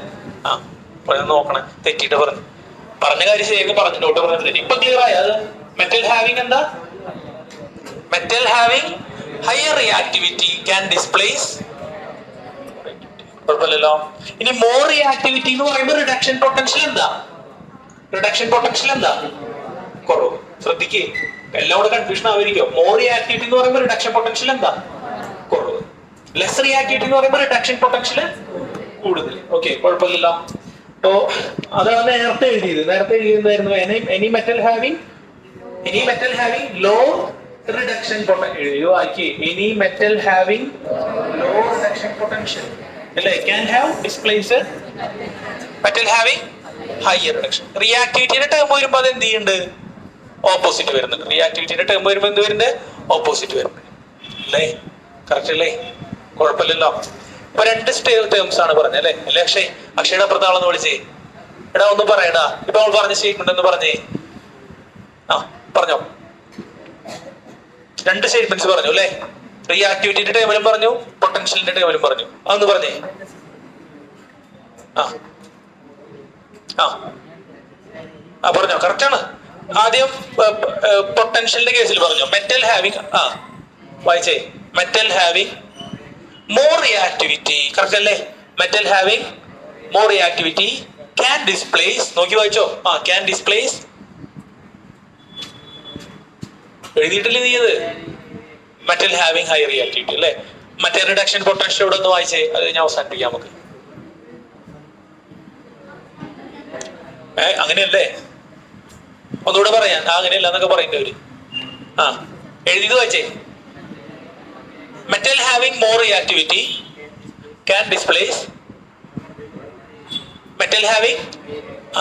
നോക്കണേ, തെറ്റിട്ട് പറഞ്ഞ കാര്യം ശരിയൊക്കെ പറഞ്ഞു, ഡോട്ട് പറഞ്ഞിട്ട് ഇപ്പൊ ക്ലിയർ ആയി. അത് മെറ്റൽ ഹാവിങ് എന്താ? Metal having higher reactivity can displace. കുഴപ്പമില്ലല്ലോ. ഇനി മോർ റിയാക്ടിവിറ്റി എന്ന് പറയുമ്പോൾ റിഡക്ഷൻ പൊട്ടൻഷ്യൽ എന്താ? റിഡക്ഷൻ പൊട്ടൻഷ്യൽ എന്താ? കുറവ്. ശ്രദ്ധിക്കേ, എല്ലാം കൂടെ കൺഫ്യൂഷൻ ആയിരിക്കും. മോർ റിയാക്ടിവിറ്റി എന്ന് പറയുമ്പോൾ റിഡക്ഷൻ പൊട്ടൻഷ്യൽ എന്താ? കുറവ്. ലെസ് റിയാക്ടിവിറ്റി എന്ന് പറയുമ്പോൾ റിഡക്ഷൻ പൊട്ടൻഷ്യൽ കൂടുതൽ. ഓക്കെ, കുഴപ്പമില്ലല്ലോ. അപ്പോ അതാണ് നേരത്തെ എഴുതിയത്. നേരത്തെ എഴുതിയതായിരുന്നു any metal having low reduction potential. Any metal having low reduction potential അല്ലേ? Can have displaced metal having higher reduction. റിയാക്ടിവിറ്റിയുടെ ടേം വരുമ്പോൾ അത് എന്ത് ചെയ്യുന്നുണ്ട്? ഓപ്പോസിറ്റ് വരുന്നുണ്ട്. റിയാക്ടിവിറ്റിയുടെ ടേം വരുമ്പോൾ എന്ത് വരുന്നുണ്ട്? ഓപ്പോസിറ്റ് വരുന്നുണ്ട് അല്ലേ? കറക്റ്റ് അല്ലേ? കുഴപ്പമില്ലല്ലോ. ഇപ്പൊ രണ്ട് ടേംസ് ആണ് പറഞ്ഞത് അല്ലേ? അല്ലേ അക്ഷയുടെ അപ്പുറത്തെ ആളെന്ന് വിളിച്ചേ. എടാ ഒന്ന് പറയടാ, ഇപ്പൊ അവൾ പറഞ്ഞ സ്റ്റേറ്റ്മെന്റ് ഒന്ന് പറഞ്ഞേ. പറഞ്ഞോ. രണ്ട് സ്റ്റേറ്റ്മെന്റ്സ് പറഞ്ഞു അല്ലേ? റിയാക്ടിവിറ്റിയുടെ ടേമിലും പറഞ്ഞു, പൊട്ടൻഷ്യലിന്റെ ടേമിലും പറഞ്ഞു. അതൊന്ന് പറഞ്ഞേ. പറഞ്ഞോ, കറക്റ്റ് ആണ്. ആദ്യം പൊട്ടൻഷ്യലിന്റെ കേസിൽ പറഞ്ഞു മെറ്റൽ ഹാവിങ്. വായിച്ചേ. Metal having more reactivity, correct അല്ലേ? Metal having more reactivity can displace. നോക്കി വായിച്ചോ. Can displace. എഴുതിയിട്ടില്ലേ നീ അത്? മെറ്റൽ ഹാവിങ് ഹൈ റിയാക്ടിവിറ്റി അല്ലേ? മറ്റേ റിഡക്ഷൻ പൊട്ടൻഷ്യൽ ഇവിടെ ഒന്ന് വായിച്ചേ. അത് ഞാൻ അവസാനിപ്പിക്കാം നമുക്ക്. അങ്ങനെയല്ലേ? ഒന്നുകൂടെ പറയാൻ. അങ്ങനെയല്ല എന്നൊക്കെ പറയുന്നവര്. എഴുതിയത് വായിച്ചേ. Metal having more reactivity can displace metal having.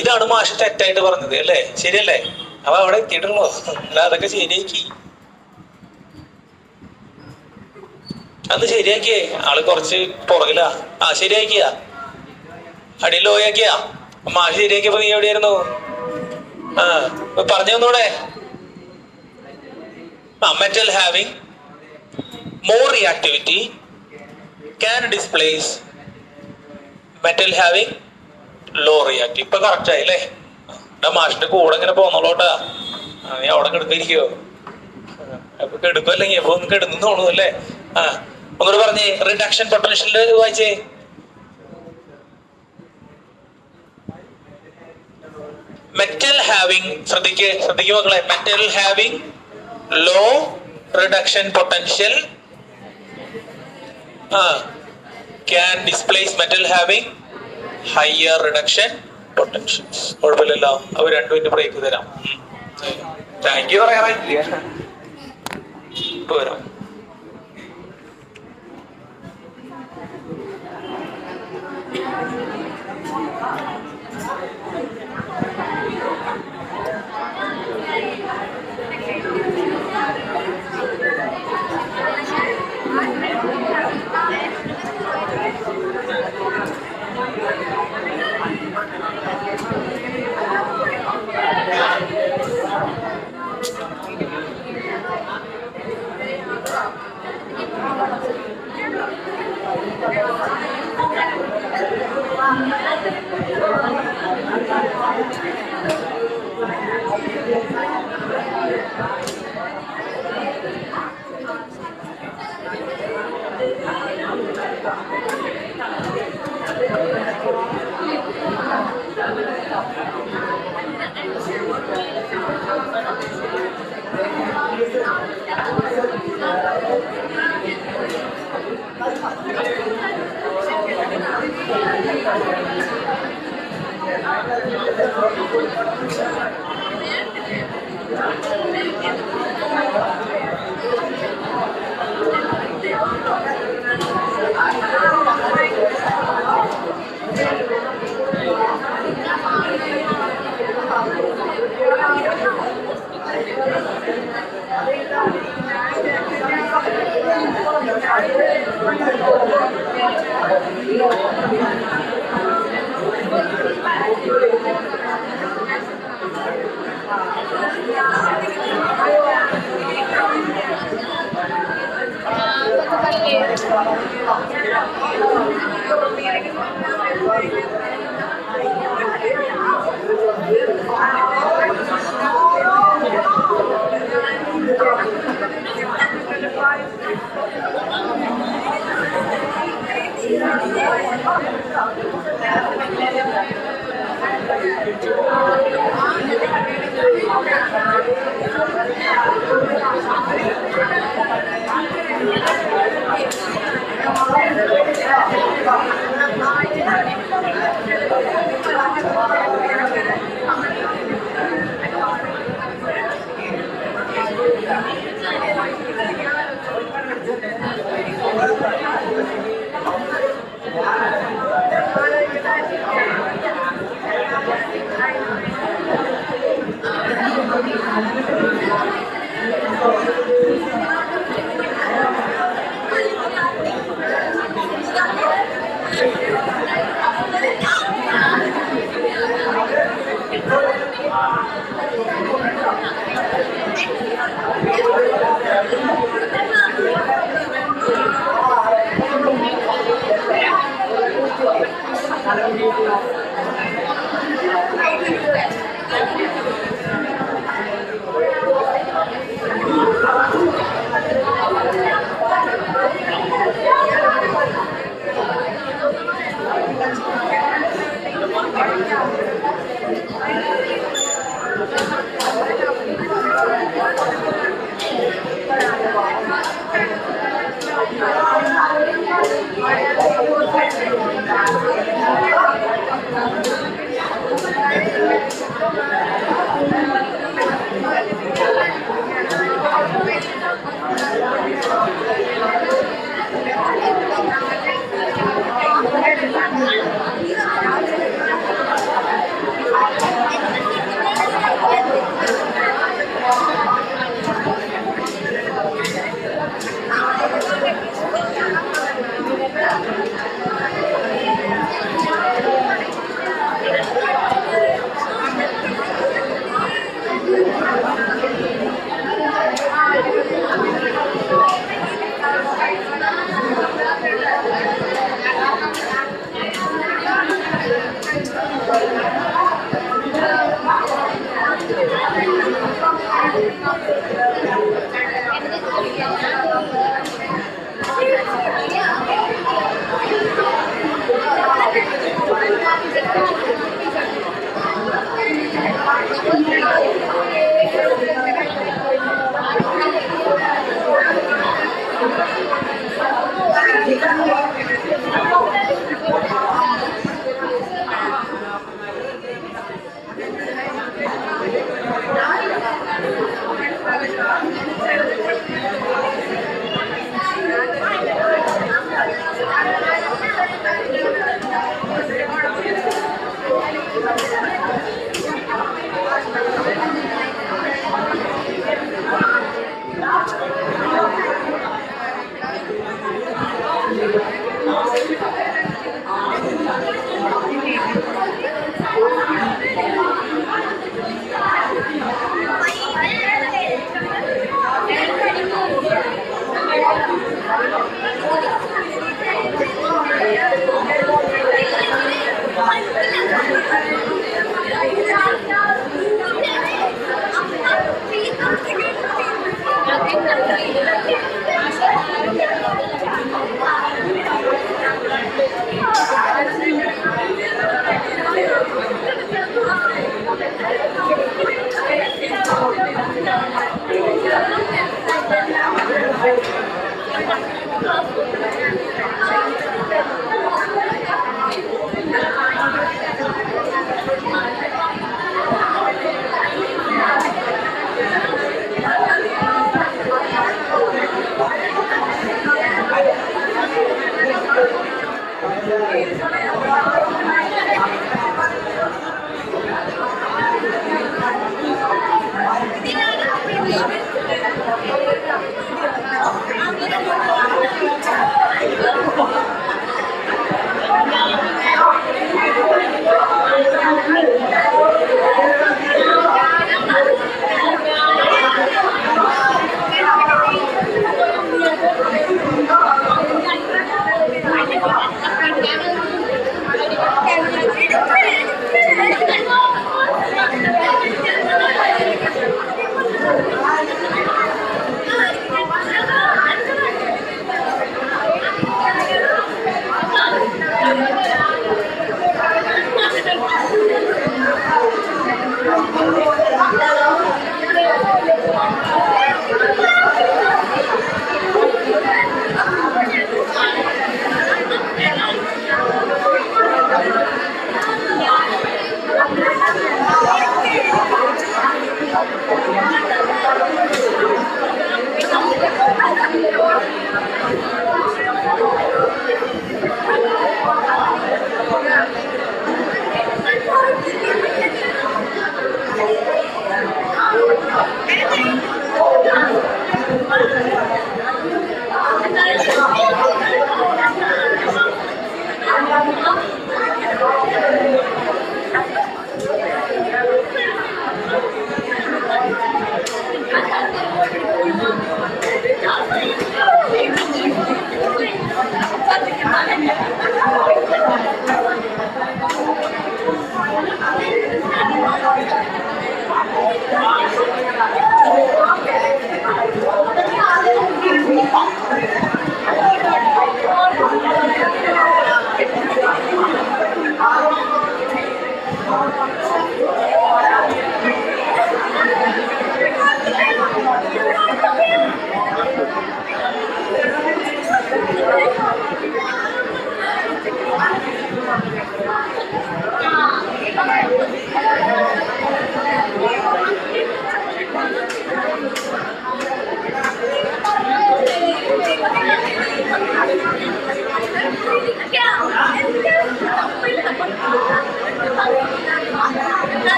ഇതാണ് മാഷ് തെറ്റായിട്ട് പറഞ്ഞത് അല്ലേ? ശരിയല്ലേ? അവ അവിടെ എത്തിയിട്ടുള്ളൂ. അല്ല, അതൊക്കെ ശരിയാക്കി. അത് ശരിയാക്കിയേ. ആള് കുറച്ച് പുറകിലാ. ശരിയാക്കിയ അടി ലോയാക്കിയാ. മാഷ് ശരിയാക്കിയപ്പോ നീ എവിടെയായിരുന്നു? പറഞ്ഞു തന്നൂടെ. Metal having more reactivity can displace metal having low reactivity. ഇപ്പൊ കറക്റ്റ് ആയില്ലേ? മാഷിന്റെ കൂടെ ഇങ്ങനെ പോന്നോളൂട്ടാ. നീ അവിടെ കിടക്കിരിക്കോ? അപ്പൊ കെടുക്കുമല്ലെങ്കിൽ അപ്പൊ ഒന്ന് കെടുന്നു തോന്നുന്നു അല്ലേ? ഒന്നുകൂടെ പറഞ്ഞേ. റിഡക്ഷൻ പൊട്ടൻഷ്യലിന്റെ വായിച്ചേ. മെറ്റൽ ഹാവിങ്, ശ്രദ്ധിക്കേ മക്കളെ. Metal having low reduction potential can displace metal having higher reduction potentials. കുഴപ്പമില്ലല്ലോ. അവർ രണ്ടുമിനിറ്റ് ബ്രേക്ക് തരാം. താങ്ക് യു പറയാറില്ല. ഇപ്പൊ വരാം.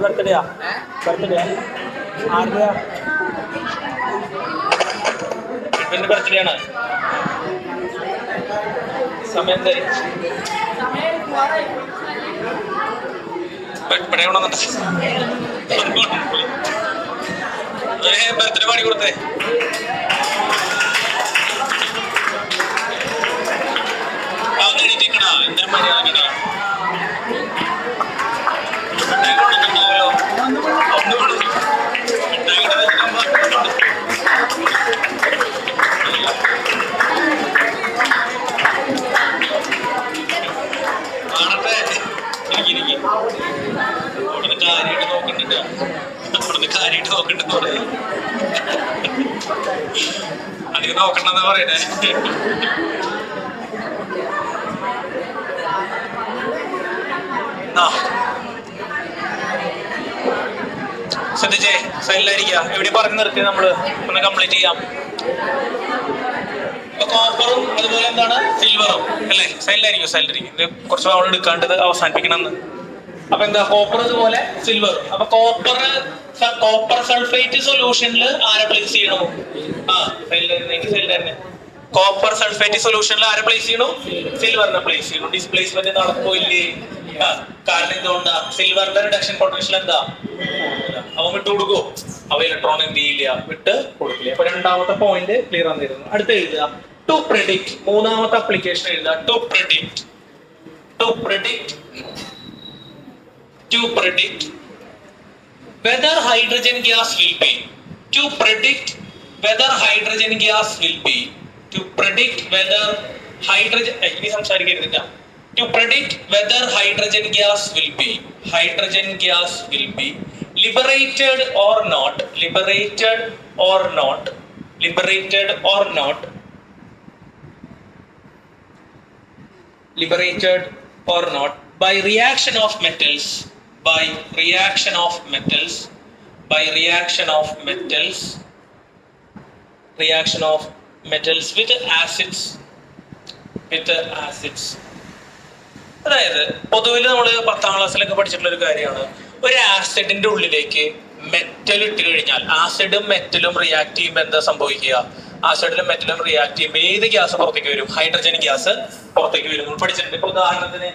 ബർത്ത്ഡേയാ ബർത്ത്ഡേ ആരുടെയാ? എന്റെ ബർത്ത്ഡേ ആണ്. സമയം ബർത്ത്ഡേ പാടി കൊടുത്തേ. എണീറ്റിക്കണ എന്റെ മര്യാദ കാര്യമായിട്ട് നോക്കണ്ടെന്ന് പറയും. അധികം നോക്കണ്ടെന്ന് പറയണേ. ശ്രദ്ധിച്ചേ, സൈഡിലായിരിക്കുക. എവിടെ പറഞ്ഞു നിർത്തി നമ്മള് ഒന്ന് കംപ്ലീറ്റ് ചെയ്യാം. കോപ്പറും അതുപോലെ എന്താണ് സിൽവറും അല്ലേ? സൈഡിലായിരിക്കും സൈഡിലായിരിക്കും. ഇത് കുറച്ച് നമ്മൾ എടുക്കാണ്ടത് അവസാനിപ്പിക്കണം എന്ന്. അപ്പൊ എന്താ കോപ്പർ ഇതുപോലെ സിൽവർ. അപ്പൊ കോപ്പർ സൾഫേറ്റ് സൊല്യൂഷനിൽ ആരെ പ്ലേസ് ചെയ്യണോ? സൈഡിലായിരുന്നു. കോപ്പർ സൾഫേറ്റ് സൊല്യൂഷനിൽ ആരെ പ്ലേസ് ചെയ്യണോ? സിൽവറിനെ പ്ലേസ് ചെയ്യണം. ഡിസ്പ്ലേസ്മെന്റ് നടക്കില്ലേ? കാരണം എന്തുകൊണ്ടാ? സിൽവറിന്റെ റിഡക്ഷൻ പൊട്ടൻഷ്യൽ എന്താ? അവൻ വിട്ടു കൊടുക്കോ? അവ ഇലക്ട്രോൺ എന്ത് ചെയ്യില്ല, വിട്ട് കൊടുക്കില്ല. അപ്പൊ രണ്ടാമത്തെ പോയിന്റ് ക്ലിയർ ആയിരുന്നു. അടുത്ത എഴുതുക ടു പ്രെഡിക്റ്റ്. മൂന്നാമത്തെ അപ്ലിക്കേഷൻ എഴുതുക to predict. to predict whether hydrogen gas will be to predict whether hydrogen gas will be to predict whether hydrogen to predict whether hydrogen gas will be liberated or not liberated or not liberated or not liberated or not by reaction of metals by reaction of metals with acids അതായത് പൊതുവിൽ നമ്മൾ 10ാം ക്ലാസ്സിലൊക്കെ പഠിച്ചിട്ടുള്ള ഒരു കാര്യമാണ്. ഒരു ആസിഡിന്റെ ഉള്ളിലേക്ക് metal ഇട്ട് കഴിഞ്ഞാൽ ആസിഡും മെറ്റലും റിയാക്ട് ചെയ്യുമ്പോൾ എന്താ സംഭവിക്കുക? ആസിഡിലും മെറ്റലും റിയാക്ട് ചെയ്യുമ്പോൾ ഏത് ഗ്യാസ് പുറത്തേക്ക് വരും? ഹൈഡ്രജൻ ഗ്യാസ് പുറത്തേക്ക് വരും. നമ്മൾ പഠിച്ചിട്ടുണ്ട്. ഇപ്പൊ ഉദാഹരണത്തിന്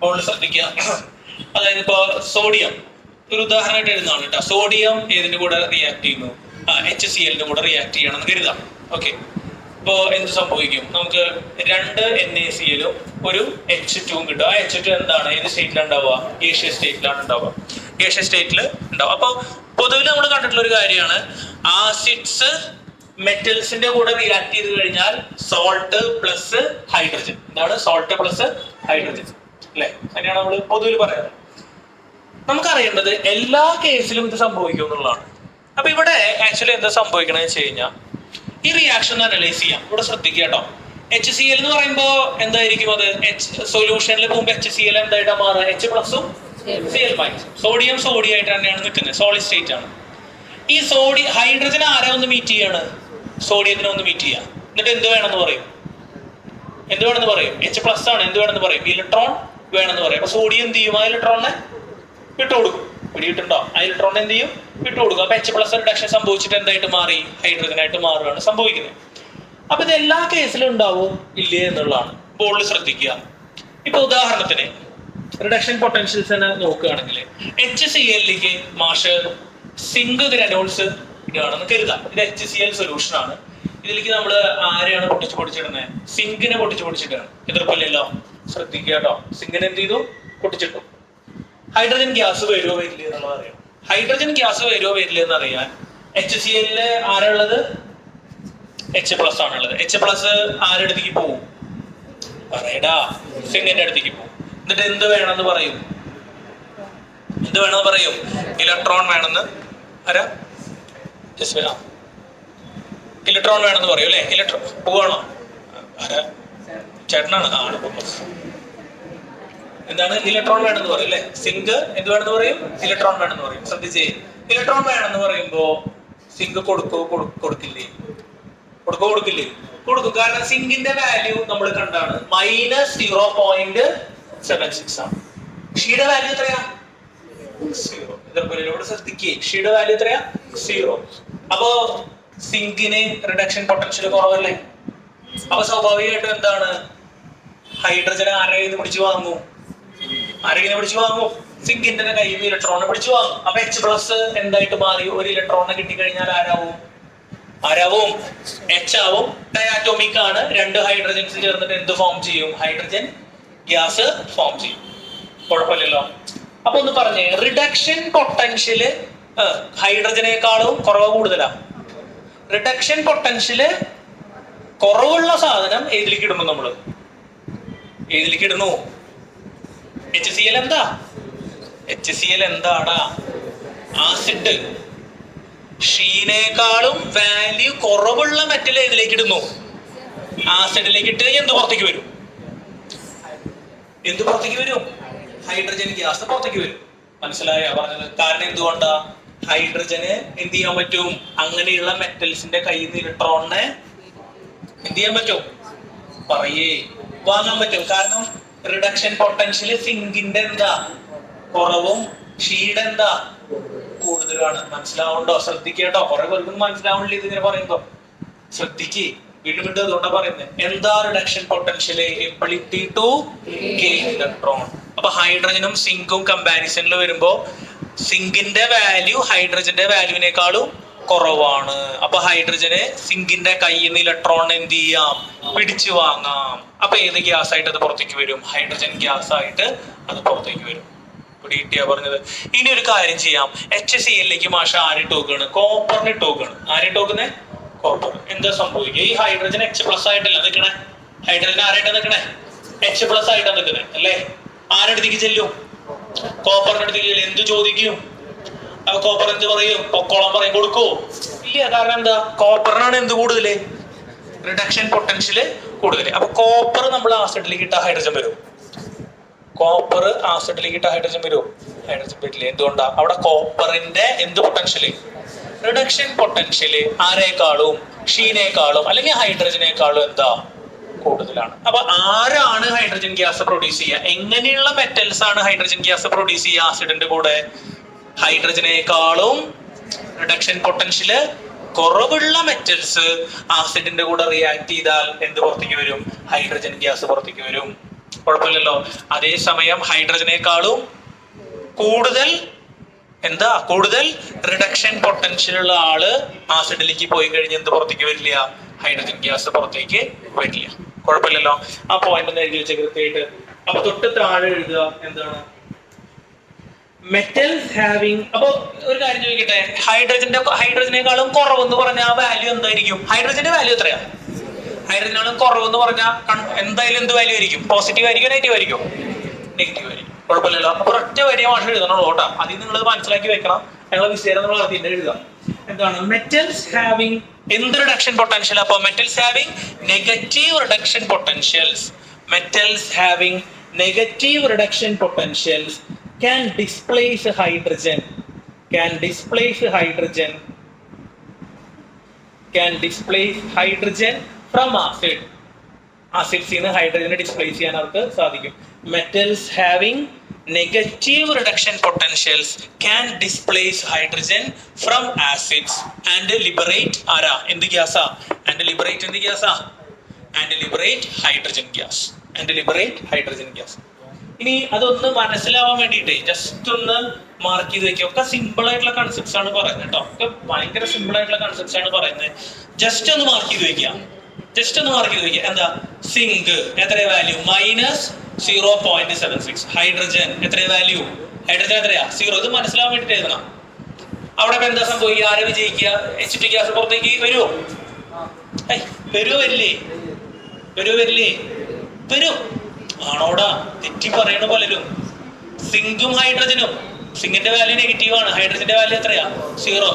ബോളിൽ ശ്രദ്ധിക്കുക. അതായത് ഇപ്പൊ സോഡിയം ഒരു ഉദാഹരണമായിട്ട് എഴുതുന്നതാണ് കേട്ടോ. സോഡിയം ഏതിന്റെ കൂടെ റിയാക്ട് ചെയ്യുന്നു? HCl കൂടെ റിയാക്ട് ചെയ്യണമെന്ന് കരുതാം. ഓക്കെ, ഇപ്പോ എന്ത് സംഭവിക്കും? നമുക്ക് 2 NaCl ഒരു H2 കിട്ടും. ആ H2 എന്താണ്? ഏത് സ്റ്റേറ്റിലാണ് ഉണ്ടാവുക? ഗേഷ്യസ് സ്റ്റേറ്റിലാണ് ഉണ്ടാവുക. ഗേഷ്യസ് സ്റ്റേറ്റിൽ ഉണ്ടാവും. അപ്പൊ പൊതുവിൽ നമ്മൾ കണ്ടിട്ടുള്ള ഒരു കാര്യമാണ്, ആസിഡ്സ് മെറ്റൽസിന്റെ കൂടെ റിയാക്ട് ചെയ്ത് കഴിഞ്ഞാൽ സോൾട്ട് പ്ലസ് ഹൈഡ്രജൻ. എന്താണ് സോൾട്ട് പ്ലസ് ഹൈഡ്രജൻ? അല്ലെ? അങ്ങനെയാണ് നമ്മൾ പൊതുവിൽ പറയാറ്. നമുക്കറിയേണ്ടത് എല്ലാ കേസിലും ഇത് സംഭവിക്കും എന്നുള്ളതാണ്. അപ്പൊ ഇവിടെ ആക്ച്വലി എന്താ സംഭവിക്കണമെന്ന് വെച്ച് കഴിഞ്ഞാൽ ഈ റിയാക്ഷൻ അനലൈസ് ചെയ്യാം. ഇവിടെ ശ്രദ്ധിക്കുക കേട്ടോ. HCl എന്ന് പറയുമ്പോ എന്തായിരിക്കും? അത് സൊല്യൂഷനിൽ പോകുമ്പോൾ HCl എന്തായിട്ടാ മാറുക? H പ്ലസും Cl മൈനസും. സോഡിയം സോഡിയായിട്ട് തന്നെയാണ് നിൽക്കുന്നത്, സോളിഡ് സ്റ്റേറ്റ് ആണ്. ഈ ഹൈഡ്രജൻ ആരാ ഒന്ന് മീറ്റ് ചെയ്യാണ്? സോഡിയത്തിനെ ഒന്ന് മീറ്റ് ചെയ്യാം. എന്നിട്ട് എന്ത് വേണമെന്ന് പറയും? H പ്ലസ് ആണ്. എന്ത് വേണമെന്ന് പറയും? ഇലക്ട്രോൺ വേണമെന്ന് പറയും. അപ്പൊ സോഡിയം എന്ത് ചെയ്യും? ആ ഇലക്ട്രോണിനെ വിട്ടുകൊടുക്കും. പിടിയിട്ടുണ്ടോ? ആ ഇലക്ട്രോൺ എന്ത് ചെയ്യും? വിട്ടുകൊടുക്കും. അപ്പൊ H പ്ലസ് റിഡക്ഷൻ സംഭവിച്ചിട്ട് എന്തായിട്ട് മാറി? ഹൈഡ്രജനായിട്ട് മാറുകയാണ് സംഭവിക്കുന്നത്. അപ്പൊ ഇത് എല്ലാ കേസിലും ഉണ്ടാവും ഇല്ലേ എന്നുള്ളതാണ്. ബോർഡിൽ ശ്രദ്ധിക്കുക. ഇപ്പൊ ഉദാഹരണത്തിന് റിഡക്ഷൻ പൊട്ടൻഷ്യൽസ് തന്നെ നോക്കുകയാണെങ്കിൽ HClലേക്ക് മാഷ് സിങ്ക് ഗ്രാനൂൾസ് ഇടുകയാണെന്ന് കരുതാം. ഇത് HCl സൊല്യൂഷൻ ആണ്. ഇതിലേക്ക് നമ്മൾ ആരെയാണ് പൊട്ടിച്ചിടുന്നത്? സിങ്കിനെ പൊട്ടിച്ചിട്ടാണ്. എതിർപ്പില്ലല്ലോ, ശ്രദ്ധിക്കുക കേട്ടോ. സിങ്കിനെ എന്ത് ചെയ്തു? പൊട്ടിച്ചിട്ടു. ഹൈഡ്രജൻ ഗ്യാസ് വരുമോ വരില്ല എന്നുള്ളത് അറിയാം. ഹൈഡ്രജൻ ഗ്യാസ് വരുമോ വരില്ല എന്ന് അറിയാൻ HCl ആരുള്ളത്? H പ്ലസ് ആണുള്ളത്. H പ്ലസ് ആരുടെ അടുത്തേക്ക് പോവും? പറയടാ, സിങ്കിന്റെ അടുത്തേക്ക് പോകും. എന്നിട്ട് എന്ത് വേണമെന്ന് പറയും? ഇലക്ട്രോൺ വേണമെന്ന് ഇലക്ട്രോൺ വേണമെന്ന് പറയും അല്ലെ? ഇലക്ട്രോൺ പോവാണോ? ചേട്ടനാണ്. എന്താണ്? ഇലക്ട്രോൺ വേണമെന്ന് പറയും അല്ലെ? സിങ്ക് എന്ത് വേണമെന്ന് പറയും? ഇലക്ട്രോൺ വേണമെന്ന് പറയും. ശ്രദ്ധിച്ചേ, ഇലക്ട്രോൺ വേണമെന്ന് പറയുമ്പോ സിങ്ക് കൊടുക്കില്ലേ? കൊടുക്കും. കാരണം സിങ്കിന്റെ വാല്യൂ നമ്മൾ കണ്ടാണ് -0.76 ആണ്. ഷിയുടെ വാല്യൂ എത്രയാ? 0. ഇവിടെ ശ്രദ്ധിക്കേ, ഷിയുടെ വാല്യൂ എത്രയാ? 0. അപ്പോ സിങ്കിന് റിഡക്ഷൻ പൊട്ടൻഷ്യൽ കുറവല്ലേ? അപ്പൊ സ്വാഭാവികമായിട്ടും എന്താണ്? ഹൈഡ്രജൻ ആരെങ്കിലും പിടിച്ചു വാങ്ങും? സിങ്കിന്റെ കയ്യിൽ നിന്ന് ഇലക്ട്രോണിനെ പിടിച്ചു വാങ്ങും. അപ്പൊ H പ്ലസ് എന്തായിട്ട് മാറി? ഒരു ഇലക്ട്രോണിനെ കിട്ടിക്കഴിഞ്ഞാൽ ആരാവും? H ആവും. ഡയാറ്റോമിക് ആണ്. 2 ഹൈഡ്രജൻസ് ചേർന്നിട്ട് എന്ത് ഫോം ചെയ്യും? ഹൈഡ്രജൻ ഗ്യാസ് ഫോം ചെയ്യും. കുഴപ്പമില്ലല്ലോ. അപ്പൊ ഒന്ന് പറഞ്ഞേ, റിഡക്ഷൻ പൊട്ടൻഷ്യല് ഹൈഡ്രജനേക്കാളും കൂടുതലാ? റിഡക്ഷൻ പൊട്ടൻഷ്യല് കുറവുള്ള സാധനം ഏതിലേക്ക് ഇടുന്നു? നമ്മള് ഏതിലേക്ക് ഇടുന്നു? HCl എന്താ? HCl എന്താടാ? ആസിഡ്. ഷീനേക്കാളും വാല്യൂ കുറവുള്ള മെറ്റൽ ഏതിലേക്ക് ഇടുന്നു? ആസിഡിലേക്ക് ഇട്ട് എന്ത് പുറത്തേക്ക് വരും? ഹൈഡ്രജൻ ഗ്യാസ് പുറത്തേക്ക് വരും. മനസ്സിലായോ പറഞ്ഞത്? കാരണം എന്തുകൊണ്ടാ? ഹൈഡ്രജന് എന്ത് ചെയ്യാൻ പറ്റും? അങ്ങനെയുള്ള മെറ്റൽസിന്റെ കയ്യിൽ നിന്ന് ഇലക്ട്രോണിനെ എന്ത് ചെയ്യാൻ പറ്റും? വാങ്ങാൻ പറ്റും. കാരണം റിഡക്ഷൻ പൊട്ടൻഷ്യൽ സിങ്കിന്റെ എന്താ കുറവും ഷീയുടെ എന്താ കൂടുതലാണ്. മനസ്സിലാവുണ്ടോ? ശ്രദ്ധിക്കേട്ടോ. കുറെ പേർക്കും മനസ്സിലാവണില്ല ഇതിങ്ങനെ പറയുമ്പോ. ശ്രദ്ധിക്ക്, വീണ്ടും അതുകൊണ്ടാ പറയുന്നത്. എന്താ reduction potential? Ability to gain electron. അപ്പൊ ഹൈഡ്രജനും സിങ്കും കമ്പാരിസണിൽ വരുമ്പോ സിങ്കിന്റെ വാല്യൂ ഹൈഡ്രജന്റെ വാല്യൂവിനേക്കാളും കുറവാണ്. അപ്പൊ ഹൈഡ്രജന് സിങ്കിന്റെ കയ്യിൽ നിന്ന് ഇലക്ട്രോൺ എന്ത് ചെയ്യാം? പിടിച്ചു വാങ്ങാം. അപ്പൊ ഏത് ഗ്യാസ് ആയിട്ട് അത് പുറത്തേക്ക് വരും? ഹൈഡ്രജൻ ഗ്യാസ് ആയിട്ട് അത് പുറത്തേക്ക് വരും. പിടികിട്ടിയാ പറഞ്ഞത്. ഇനി ഒരു കാര്യം ചെയ്യാം, HCl മാഷ ആരിട്ട് നോക്കുകയാണ്, കോപ്പറിന് ഇട്ട് നോക്കുകയാണ്. ആരിട്ട് നോക്കുന്നേ? കോപ്പർ. എന്താ സംഭവിക്കുക? ഈ ഹൈഡ്രജൻ H+ ആയിട്ടല്ല നിൽക്കണേ, ഹൈഡ്രജൻ ആരായിട്ടാ നിൽക്കണേ? H+ ആയിട്ടാ നിൽക്കണേ അല്ലേ? ആരടുത്തേക്ക് ചെല്ലും? കോപ്പറിന്റെ അടുത്തേക്ക് ചെല്ലും. എന്ത് ചോദിക്കും? അപ്പൊ കോപ്പർ എന്ത് പറയും? പൊക്കോളം പറയും. കൊടുക്കുവോ? ഇല്ല. കാരണം എന്താ? കോപ്പറിനാണ് എന്ത് കൂടുതല്? റിഡക്ഷൻ പൊട്ടൻഷ്യല് കൂടുതൽ. അപ്പൊ കോപ്പർ നമ്മൾ ആസിഡിലേക്ക് ഇട്ട ഹൈഡ്രജൻ വരും. കോപ്പർ ആസിഡിലേക്ക് ഇട്ട ഹൈഡ്രജൻ വരും? ഹൈഡ്രജൻ വരില്ല. എന്തുകൊണ്ടാ? അവിടെ കോപ്പറിന്റെ എന്ത് പൊട്ടൻഷ്യല്? റിഡക്ഷൻ പൊട്ടൻഷ്യല് ആരേക്കാളും, ഷീനേക്കാളും അല്ലെങ്കിൽ ഹൈഡ്രജനേക്കാളും എന്താ? കൂടുതലാണ്. അപ്പൊ ആരാണ് ഹൈഡ്രജൻ ഗ്യാസ് പ്രൊഡ്യൂസ് ചെയ്യുക? എങ്ങനെയുള്ള മെറ്റൽസ് ആണ് ഹൈഡ്രജൻ ഗ്യാസ് പ്രൊഡ്യൂസ് ചെയ്യുക ആസിഡിന്റെ കൂടെ? ഹൈഡ്രജനേക്കാളും റിഡക്ഷൻ പൊട്ടൻഷ്യല് കുറവുള്ള മെറ്റൽസ് ആസിഡിന്റെ കൂടെ റിയാക്ട് ചെയ്താൽ എന്ത് പുറത്തേക്ക് വരും? ഹൈഡ്രജൻ ഗ്യാസ് പുറത്തേക്ക് വരും. കുഴപ്പമില്ലല്ലോ. അതേസമയം ഹൈഡ്രജനേക്കാളും കൂടുതൽ എന്താ? കൂടുതൽ റിഡക്ഷൻ പൊട്ടൻഷ്യൽ ഉള്ള ആള് ആസിഡിലേക്ക് പോയി കഴിഞ്ഞ് എന്ത് പുറത്തേക്ക് വരില്ല? ഹൈഡ്രജൻ ഗ്യാസ് പുറത്തേക്ക് വരില്ല. കുഴപ്പമില്ലല്ലോ. ആ പോയിന്റ് ഒന്ന് എഴുതി വെച്ച കൃത്യമായിട്ട്. അപ്പൊ തൊട്ട് താഴെ എഴുതുക എന്താണ്? Metals having. അപ്പൊ ഒരു കാര്യം ചോദിക്കട്ടെ, ഹൈഡ്രജനേക്കാളും കുറവെന്ന് പറഞ്ഞാൽ ആ വാല്യൂ എന്തായിരിക്കും? ഹൈഡ്രജന്റെ വാല്യൂ എത്രയാ? ഹൈഡ്രജനേക്കാളും കുറവെന്ന് പറഞ്ഞാൽ എന്തായാലും എന്ത് വാല്യൂ ആയിരിക്കും? പോസിറ്റീവ് ആയിരിക്കും, നെഗറ്റീവ് ആയിരിക്കും? നെഗറ്റീവ് ആയിരിക്കും. കുഴപ്പമില്ലല്ലോ. അപ്പൊ ഒറ്റ വരിയ ഭാഷ എഴുതണുള്ളൂ കേട്ടോ. അതിൽ നിങ്ങൾ മനസ്സിലാക്കി വെക്കണം. ഞങ്ങൾ വിശേഷം നമ്മൾ നടത്തിയിട്ട് എഴുതുക. എന്താണ് മെറ്റൽസ് ഹാവിങ്? എന്ത് റിഡക്ഷൻ പൊട്ടൻഷ്യൽ? അപ്പൊ metals having negative reduction potentials. Metals having negative reduction potentials can displace hydrogen, can displace hydrogen, can displace hydrogen from acid. Acids in hydrogen displace ചെയ്യാൻ അവർക്ക് സാധിക്കും. Metals having negative reduction potentials can displace hydrogen from acids and liberate ആരാ? എന്ത് ഗ്യാസാ? and liberate എന്ത് ഗ്യാസാ? and liberate hydrogen gas, and liberate hydrogen gas. ഇനി അതൊന്ന് മനസ്സിലാവാൻ വേണ്ടിയിട്ട് ജസ്റ്റ് ഒന്ന് മാർക്ക് ചെയ്ത് വെക്കുക. ഒക്കെ സിമ്പിൾ ആയിട്ടുള്ള കൺസെപ്റ്റ്സ് ആണ് പറയുന്നത് കേട്ടോ. ഒക്കെ ഭയങ്കര സിമ്പിൾ ആയിട്ടുള്ള കൺസെപ്റ്റ്സ് ആണ് പറയുന്നത്. ജസ്റ്റ് ഒന്ന് മാർക്ക് ചെയ്ത് വെക്കുക. ജസ്റ്റ് ഒന്ന് മാർക്ക് ചെയ്ത് വെക്കുക. എന്താ? സിങ്ക് എത്ര വാല്യൂ? -0.76. ഹൈഡ്രജൻ എത്ര വാല്യൂ? ഹൈഡ്രജൻ എത്രയാ? 0. ഇത് മനസ്സിലാവാൻ വേണ്ടിട്ട് എഴുതണം. അവിടെ ഇപ്പൊ എന്താ സംഭവിക്കുക? ആരെ വിജയിക്കുക? H2 ഗ്യാസ് പുറത്തേക്ക് വരുമോ? വരില്ലേ? വരും. ആണോടാ? തെറ്റി പറയണ പലരും. സിങ്കും ഹൈഡ്രജനും, സിങ്കിന്റെ വാല്യൂ നെഗറ്റീവ് ആണ്, ഹൈഡ്രജന്റെ വാല്യൂ എത്രയാ? 0.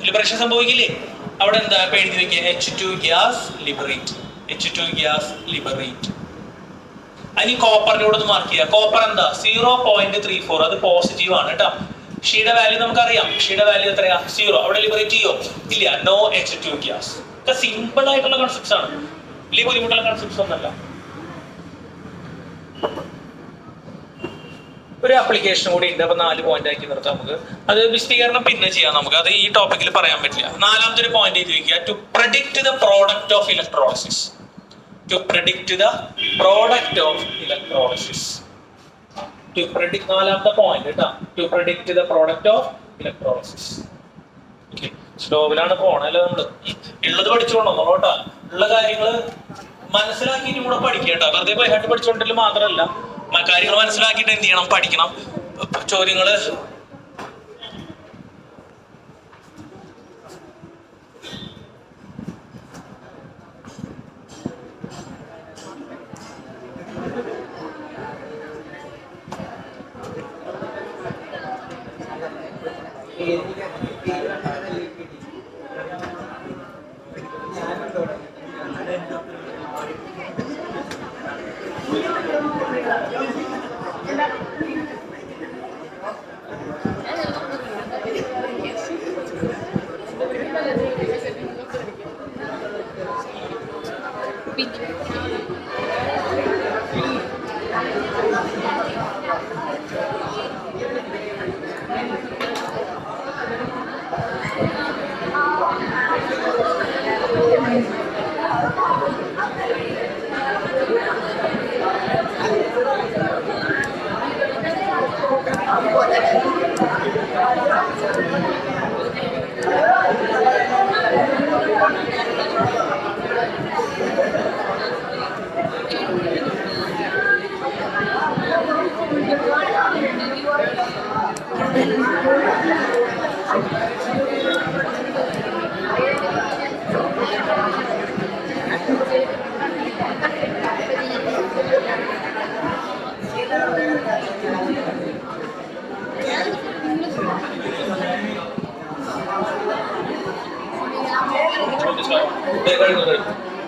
ലിബറേഷൻ സംഭവിക്കില്ലേ? അവിടെ എന്താ എഴുതി വെക്കുക? H2 gas liberate. H2 gas liberate. അതിന് കോപ്പറിന്റെ കൂടെ ഒന്ന് മാർക്ക് ചെയ്യുക. കോപ്പർ എന്താ? 0.34. അത് പോസിറ്റീവ് ആണ് കേട്ടോ. ഷീയുടെ വാല്യൂ നമുക്കറിയാം. ഷീയുടെ വാല്യൂ എത്രയാ? 0. അവിടെ ലിബറേറ്റ് ചെയ്യോ? ഇല്ല. No H2 gas. ഒക്കെ സിമ്പിൾ ആയിട്ടുള്ള കൺസെപ്റ്റ്സ് ആണ്. വലിയ ബുദ്ധിമുട്ടുള്ള കൺസെപ്റ്റ്സ് ഒന്നല്ല. ഒരു ആപ്ലിക്കേഷൻ കൂടി ഉണ്ട്. അപ്പൊ 4 പോയിന്റ് ആക്കി നിർത്താം നമുക്ക്. അത് വിശദീകരണം പിന്നെ ചെയ്യാം നമുക്ക്. അത് ഈ ടോപ്പിക്കിൽ പറയാൻ പറ്റില്ല. 4ാമത്തെ ഒരു പോയിന്റ് എഴുതി വെക്കുക. To predict the product of electrolysis. To predict the product of electrolysis. To predict 4ാമത്തെ പോയിന്റ് കേട്ടോ. To predict the product of electrolysis. സ്ലോവിലാണ് പോണല്ലോ. നമ്മള് ഉള്ളത് പഠിച്ചോണ്ടോ കേട്ടോ. ഉള്ള കാര്യങ്ങള് മനസ്സിലാക്കിയിട്ട് കൂടെ പഠിക്കേട്ടോ. വെറുതെ പോയിട്ട് പഠിച്ചോണ്ടില്ല മാത്രമല്ല, കാര്യങ്ങൾ മനസ്സിലാക്കിയിട്ട് എന്ത് ചെയ്യണം? പഠിക്കണം. ചോദ്യങ്ങള്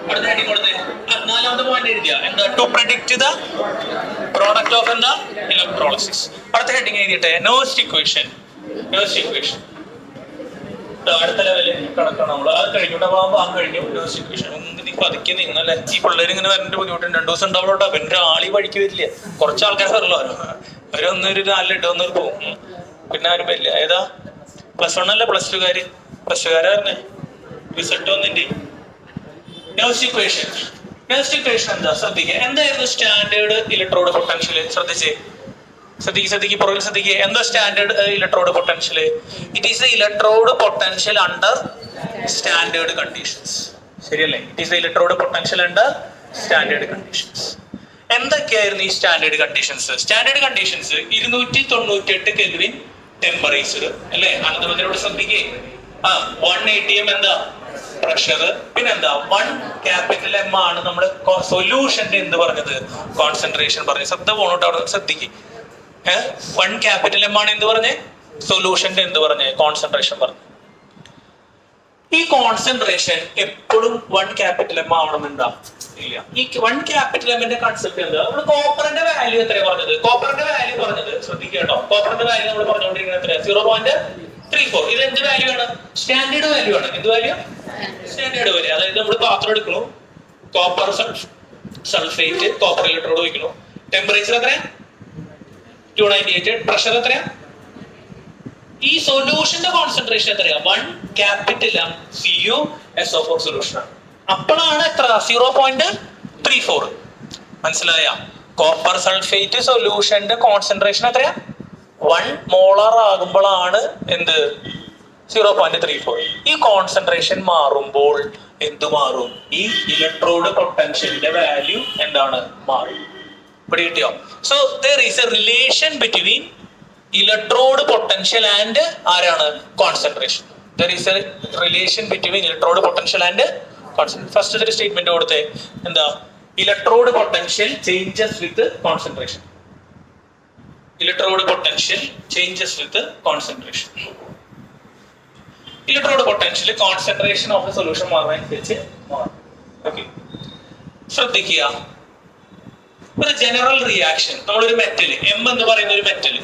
അടുത്ത ഹെഡിങ് കൊടുത്തേ. നാലാമത്തെ പോയിന്റ് എഴുതിയ എന്താ? To predict the product of എന്താ? ഇലക്ട്രോളിസിസ്. അടുത്ത ഹെഡിങ് എഴുതിട്ടെ. Nernst equation. നോസ്റ്റ് ഇക്വേഷൻ അടുത്ത ലെവലിൽ കിടക്കണം നമ്മൾ. അത് കഴിഞ്ഞിട്ട് ഭാഗം കഴിഞ്ഞു. നോസ്റ്റ് ഇക്വേഷൻ പതുക്കെ നിന്നല്ലേ. ഈ പിള്ളേർ ഇങ്ങനെ വരേണ്ട ബുദ്ധിമുട്ടുണ്ട്. 2 ദിവസം ഉണ്ടാവുള്ളൂ. പിന്നെ ആളി വഴിക്ക് വരില്ല. കുറച്ച് ആൾക്കാരെ വരല്ലോ. അവരൊന്നൊരു 4 ഇട്ടൊന്നൊരു പോകും. പിന്നെ ആരും വരില്ല. ഏതാ? +1 അല്ല +2 +2 പറഞ്ഞേ. റിസൾട്ട് വന്നിട്ട് നോസ്റ്റ് ഇക്വേഷൻ. നോസ്റ്റ് ഇക്വേഷൻ എന്താ? ശ്രദ്ധിക്കുക. എന്തായിരുന്നു സ്റ്റാൻഡേർഡ് ഇലക്ട്രോഡ് പൊട്ടൻഷ്യൽ? ശ്രദ്ധിക്കുക പുറകിൽ ശ്രദ്ധിക്കുക. എന്താ standard electrode potential? It is the electrode potential under standard conditions. ശരിയല്ലേ? It is the electrode potential under standard conditions. എന്തൊക്കെയായിരുന്നു ഈ standard conditions? Standard conditions 298 kelvin temperature അല്ലേ? അനന്തപതിനോട് ശ്രദ്ധിക്കേ. 1 atm എന്താ? പ്രഷർ. പിന്നെന്താ? 1 ക്യാപിറ്റൽ M ആണ് നമ്മുടെ സൊല്യൂഷന്റെ എന്ത് പറഞ്ഞത്? കോൺസെൻട്രേഷൻ പറഞ്ഞു. ശ്രദ്ധ പോണോട്ട് അവിടെ ശ്രദ്ധിക്കും. 1 ക്യാപിറ്റൽ M ആണ് എന്ത് പറഞ്ഞേ? സൊല്യൂഷന്റെ എന്ത് പറഞ്ഞേ? കോൺസെൻട്രേഷൻ പറഞ്ഞു. ഈ കോൺസെൻട്രേഷൻ എപ്പോഴും 1 ക്യാപിറ്റൽ M ആവണമെന്നുണ്ടാ? ഇല്ല. ഈ 1 ക്യാപിറ്റൽ എമ്മിന്റെ കൺസെപ്റ്റ് എന്താ? നമ്മൾ കോപ്പറിന്റെ വാല്യൂ എത്രയാണ് പറഞ്ഞത്? കോപ്പറിന്റെ വാല്യൂ പറഞ്ഞത് ശ്രദ്ധിക്കുക കേട്ടോ. കോപ്പറിന്റെ വാല്യൂ നമ്മൾ പറഞ്ഞുകൊണ്ടിരിക്കുന്നത് എത്രയാണ്? 0.34. ഇത് എന്ത് വാല്യൂ ആണ്? സ്റ്റാൻഡേർഡ് വാല്യൂ ആണ്. എന്ത് വാല്യൂ? Standard value. അതായത് നമ്മൾ പാത്രം എടുക്കണു, കോപ്പർ സൾഫേറ്റ്, കോപ്പർ ഇലക്ട്രോഡ് വയ്ക്കണു. ടെമ്പറേച്ചർ എത്രയാ? 298. പ്രഷർ എത്രയാ? ഈ സൊല്യൂഷന്റെ കോൺസെൻട്രേഷൻ എത്രയാ? 1 ക്യാപിറ്റൽ M CuSO4 സൊല്യൂഷൻ ആണ്. അപ്പോഴാണ് എത്ര? 0.34. മനസ്സിലായ? കോപ്പർ സൾഫേറ്റ് സൊല്യൂഷന്റെ കോൺസെൻട്രേഷൻ എത്രയാ? 1 മോളാർ ആകുമ്പോഴാണ് എന്ത്? 0.34. ഈ കോൺസെൻട്രേഷൻ മാറുമ്പോൾ എന്ത് മാറും? ഈ ഇലക്ട്രോഡ് പൊട്ടൻഷ്യലിന്റെ വാല്യൂ എന്താണ്? മാറും. ഇവിടെ കിട്ടിയോ? So there is a relation between electrode potential and ആരാണ്? Concentration. There is a relation between electrode potential and concentration. First ഒരു സ്റ്റേറ്റ്മെന്റ് കൊടുത്തേ. എന്താ? Electrode potential changes with concentration. Electrode potential changes with concentration. Electrode potential concentration of a solution മാറുന്നതനുസരിച്ച് മാറും. Okay, ശ്രദ്ധിക്കുക. ഒരു general reaction, നമ്മളൊരു metal M എന്ന് പറയുന്ന ഒരു metal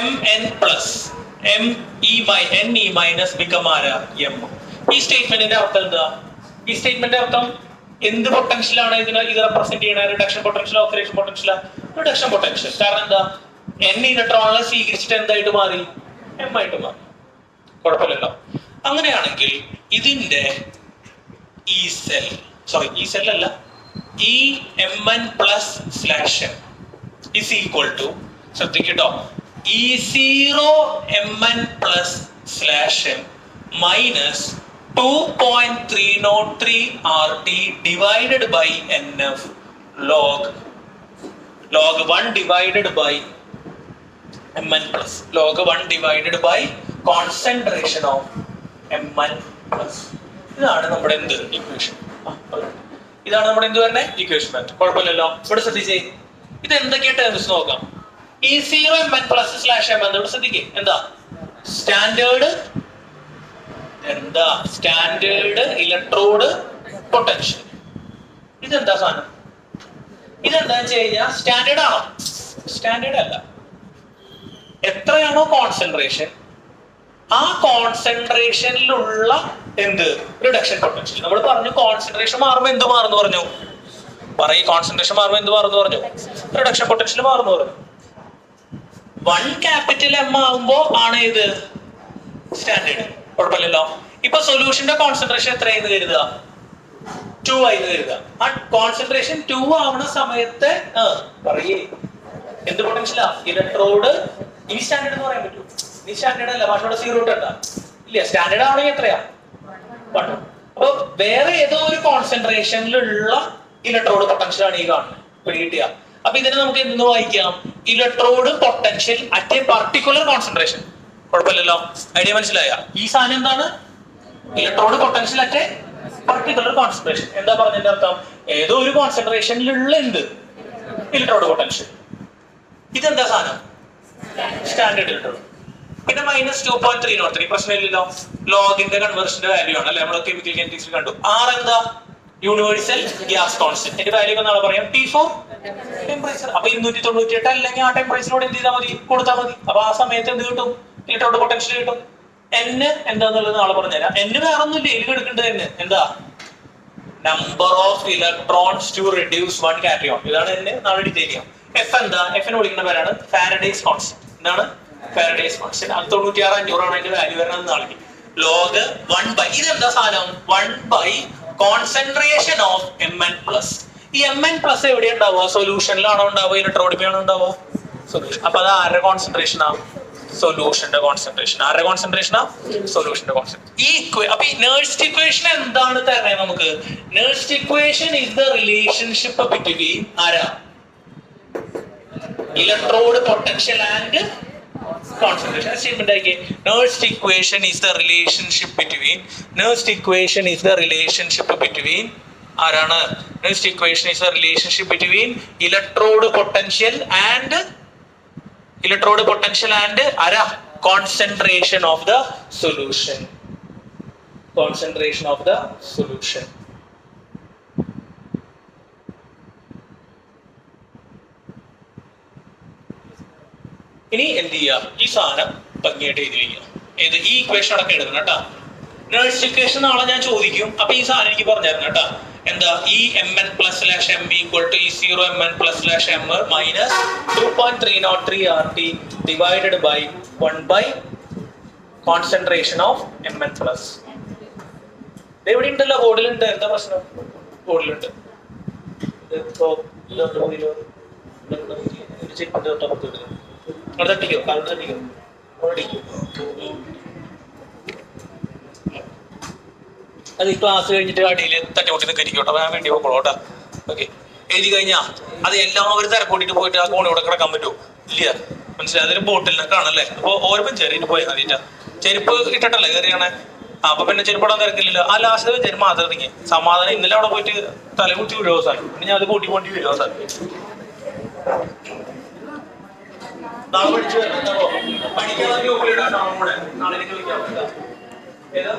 Mn plus Ne minus become ആരാ? M. ഈ സ്റ്റേറ്റ്മെന്റിന്റെ അർത്ഥം എന്താ? ഈ സ്റ്റേറ്റ്മെന്റിന്റെ അർത്ഥം എന്ത് പൊട്ടൻഷ്യലാണ് ഇത് റെപ്രസെന്റ് ചെയ്യുന്നത്? Reduction potential, oxidation potential? Reduction potential. കാരണം എന്താ? N ഇലക്ട്രോണുകളെ സ്വീകരിച്ചിട്ട് എന്തായിട്ട് മാറി? M ആയിട്ട് മാറി. കുഴപ്പമില്ലല്ലോ. അങ്ങനെയാണെങ്കിൽ ഇതിന്റെ ഈ സെൽ അല്ല, ഈ Mn plus /M is equal to, ശ്രദ്ധിക്കട്ടോ, E0 Mn plus /M minus 2.303 RT divided by NF log 1 divided by Mn plus log 1 divided by concentration of Mn plus. ഇതാണ് നമ്മുടെ എന്ത് ഇക്വേഷൻ? ഇതാണ് നമ്മുടെ എന്ത് പറഞ്ഞ ഇക്വേഷൻ. കുഴപ്പമില്ലല്ലോ. ഇവിടെ ശ്രദ്ധിച്ചേ, ഇത് എന്തൊക്കെയാ ടേംസ് നോക്കാം. E0 Mn plus /M എന്നോട് ശ്രദ്ധിക്കേ. എന്താ? Standard electrode potential. ഇതെന്താ സാധനം? ഇതെന്താന്ന് വെച്ച് കഴിഞ്ഞാൽ സ്റ്റാൻഡേർഡ് ആണോ? സ്റ്റാൻഡേർഡ് അല്ല. എത്രയാണോ കോൺസെൻട്രേഷൻ, ആ കോൺസെൻട്രേഷനിലുള്ള എന്ത്? Reduction potential. നമ്മൾ പറഞ്ഞു കോൺസെൻട്രേഷൻ മാറുമ്പോൾ എന്ത് മാറുന്നു പറഞ്ഞു? കോൺസെൻട്രേഷൻ മാറുമ്പോൾ എന്ത് മാറുന്നു പറഞ്ഞു? റിഡക്ഷൻ പൊട്ടൻഷ്യൽ മാറുന്നു പറഞ്ഞു. 1 ക്യാപിറ്റൽ M ആകുമ്പോ ആണ് ഇത് സ്റ്റാൻഡേർഡ്. കുഴപ്പമില്ലല്ലോ. ഇപ്പൊ സൊല്യൂഷന്റെ കോൺസെൻട്രേഷൻ എത്രയെന്ന് കരുതുക? 2 ആയിരുന്നു കരുതുക. ആ കോൺസെൻട്രേഷൻ 2 ആവുന്ന സമയത്ത് പറയേ എന്ത് പൊട്ടൻഷ്യലാ? ഇലക്ട്രോഡ്. ഈ സ്റ്റാൻഡേർഡ് എന്ന് പറയാൻ പറ്റൂ? ഈ സ്റ്റാൻഡേർഡ് അല്ല, പക്ഷേ ഇവിടെ 0 ഇട്ടാ ഇല്ല. സ്റ്റാൻഡേർഡ് ആണെങ്കിൽ എത്രയാ? 1. അപ്പൊ വേറെ ഏതോ ഒരു കോൺസെൻട്രേഷനിലുള്ള ഇലക്ട്രോഡ് പൊട്ടൻഷ്യൽ ആണ് ഈ കാണുന്നത്. പിടികിട്ടിയ? അപ്പൊ ഇതിനെ നമുക്ക് എന്ന് വായിക്കാം? Electrode potential at A particular concentration. കുഴപ്പമില്ലല്ലോ, ഐഡിയ മനസ്സിലായ? ഈ സാധനം എന്താണ്? Electrode potential at A particular concentration. എന്താ പറഞ്ഞതിന്റെ അർത്ഥം? ഏതോ ഒരു കോൺസെൻട്രേഷനിലുള്ള എന്ത് ഇലക്ട്രോഡ് പൊട്ടൻഷ്യൽ. ഇതെന്താ സാധനം? Standard electrode. പിന്നെ -2.303 പ്രശ്നമില്ലല്ലോ, ലോഗിന്റെ കൺവേർഷന്റെ വാല്യൂ ആണ് അല്ലെ, നമ്മൾ കെമിക്കൽ കെമിസ്ട്രി കണ്ടു. ആർ എന്താ? Universal gas constant. എന്റെ വാല്യൂ ഒക്കെ നാളെ പറയാം. T4 temperature. അപ്പൊ 298 അല്ലെങ്കിൽ ആ ടെമ്പറേച്ചറോട് എന്ത് ചെയ്താൽ മതി? കൊടുത്താൽ മതി. അപ്പൊ ആ സമയത്ത് എന്ത് കിട്ടും? ഇലക്ട്രോഡ് പൊട്ടൻഷ്യൽ കിട്ടും. N എന്താന്നുള്ളത് നാളെ പറഞ്ഞുതരാം. N വേറെ ഒന്നുമില്ല, ഇതിൽ എടുക്കേണ്ടത് N എന്താ? Number of electrons to reduce one cation. ഇതാണ് N. നാളെ ഡീറ്റെയിൽ ചെയ്യാം. F എന്താ? F നെ വിളിക്കുന്ന പേരാണ് ഫാരഡേസ് കോൺസ്റ്റന്റ്. എന്താണ്? Faraday's constant. അത് 96,500 ആണ് അതിന്റെ വാല്യൂ വരുന്നത് നാളെ. ലോഗ് 1/, ഇതെന്താ സാധനം? 1/, കോൺസെൻട്രേഷൻ ഓഫ് Mn+. ഈ Mn+ എവിടെ ഉണ്ടാവുക? സൊല്യൂഷനിലാണോ ഉണ്ടാവുക? ഇലക്ട്രോഡിലാണോ ഉണ്ടാവുക? സൊല്യൂഷൻ. അപ്പൊ അത് ആരുടെ കോൺസെൻട്രേഷനാ? സൊല്യൂഷന്റെ കോൺസെൻട്രേഷൻ. ആരുടെ കോൺസെൻട്രേഷനാ? സൊല്യൂഷന്റെ കോൺസെൻട്രേഷൻ. അപ്പൊ ഈ നേഴ്സ്റ്റ് ഇക്വേഷൻ എന്താണ് തരണേ നമുക്ക്? Nernst equation is the relationship between ആരാ? Electrode potential and concentration. Statement ആക്കി. Nernst equation is the relationship between ആരാണ്? Nernst equation is the relationship between electrode potential and ആരാ? concentration of the solution. ഇനി എന്ത് ചെയ്യുക? ഈ സാധനം ഭംഗിയായിട്ട് എഴുതി വയ്ക്കുക. ഏത്? ഈ ഇക്വേഷൻ അടക്കം എഴുതണം കേട്ടാ. നേഴ്സ്റ്റ് ഇക്വേഷൻ നാളെ ഞാൻ ചോദിക്കും. അപ്പൊ ഈ സാധനം എനിക്ക് പറഞ്ഞു തരണം കേട്ടാ. എന്താ? ഈ Mn+/M = E0 Mn+/M -2.303 RT divided by 1/, concentration of Mn+. എവിടെ ഉണ്ടല്ലോ? ബോർഡിലുണ്ട്. എന്താ പ്രശ്നം? ബോർഡിലുണ്ട്. തട്ടിക്കോ, തട്ടിക്കോ. അത് ഈ ക്ലാസ് കഴിഞ്ഞിട്ട് അടിയിൽ തട്ടിമുട്ടി നിൽക്കോട്ടെ, ഞാൻ വേണ്ടി പോക്കോളൂട്ടാ. ഓക്കെ, എഴുതി കഴിഞ്ഞാ അത് എല്ലാവരും തിരക്കൂട്ടിട്ട് പോയിട്ട് ആ കോണിയോടെ കിടക്കാൻ പറ്റുമോ? ഇല്ല. മനസ്സിലായി? അതൊരു ബോട്ടിലിനൊക്കെയാണല്ലേ. അപ്പൊ ഓരോപ്പം ചെറിയിട്ട് പോയാൽ മതിട്ടാ. ചെരുപ്പ് ഇട്ടിട്ടല്ലേ കയറിയാണേ. അപ്പൊ പിന്നെ ചെരുപ്പിടാൻ തിരക്കില്ലല്ലോ. ആ ലാസ്റ്റ് ചെരുപ്പ് മാത്രം ഇറങ്ങി സമാധാനം. ഇന്നലെ അവിടെ പോയിട്ട് തലകുത്തി വീഴുവോ സാർ? പിന്നെ ഞാൻ അത് കൂട്ടി കൊണ്ടി വരുമോ സാർ? നാളെ പഠിച്ചു വരണോ? പഠിക്കാൻ നാളെ കളിക്കാൻ പറ്റില്ല. ഏതാ?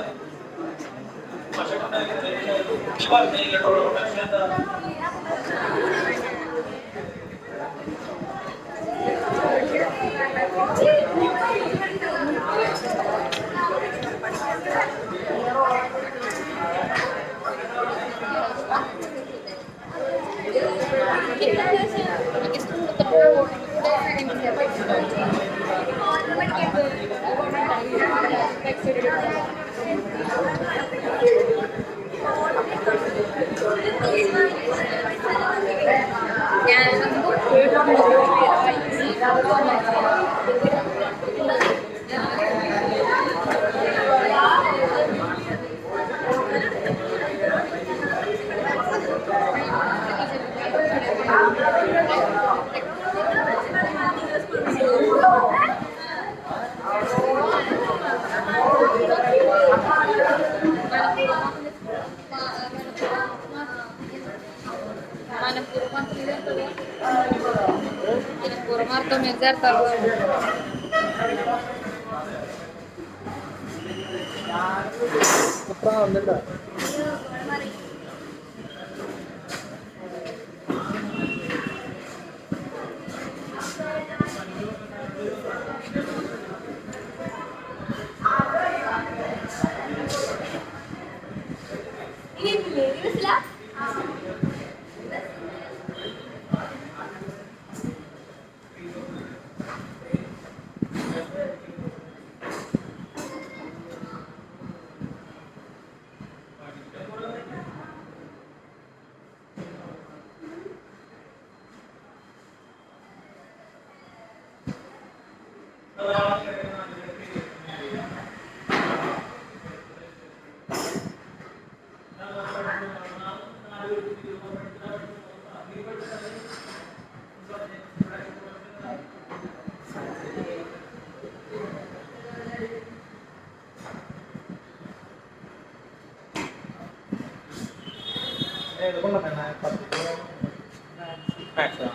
ഏത് കൊണ്ടുവന്നെ? 10 മാക്സ്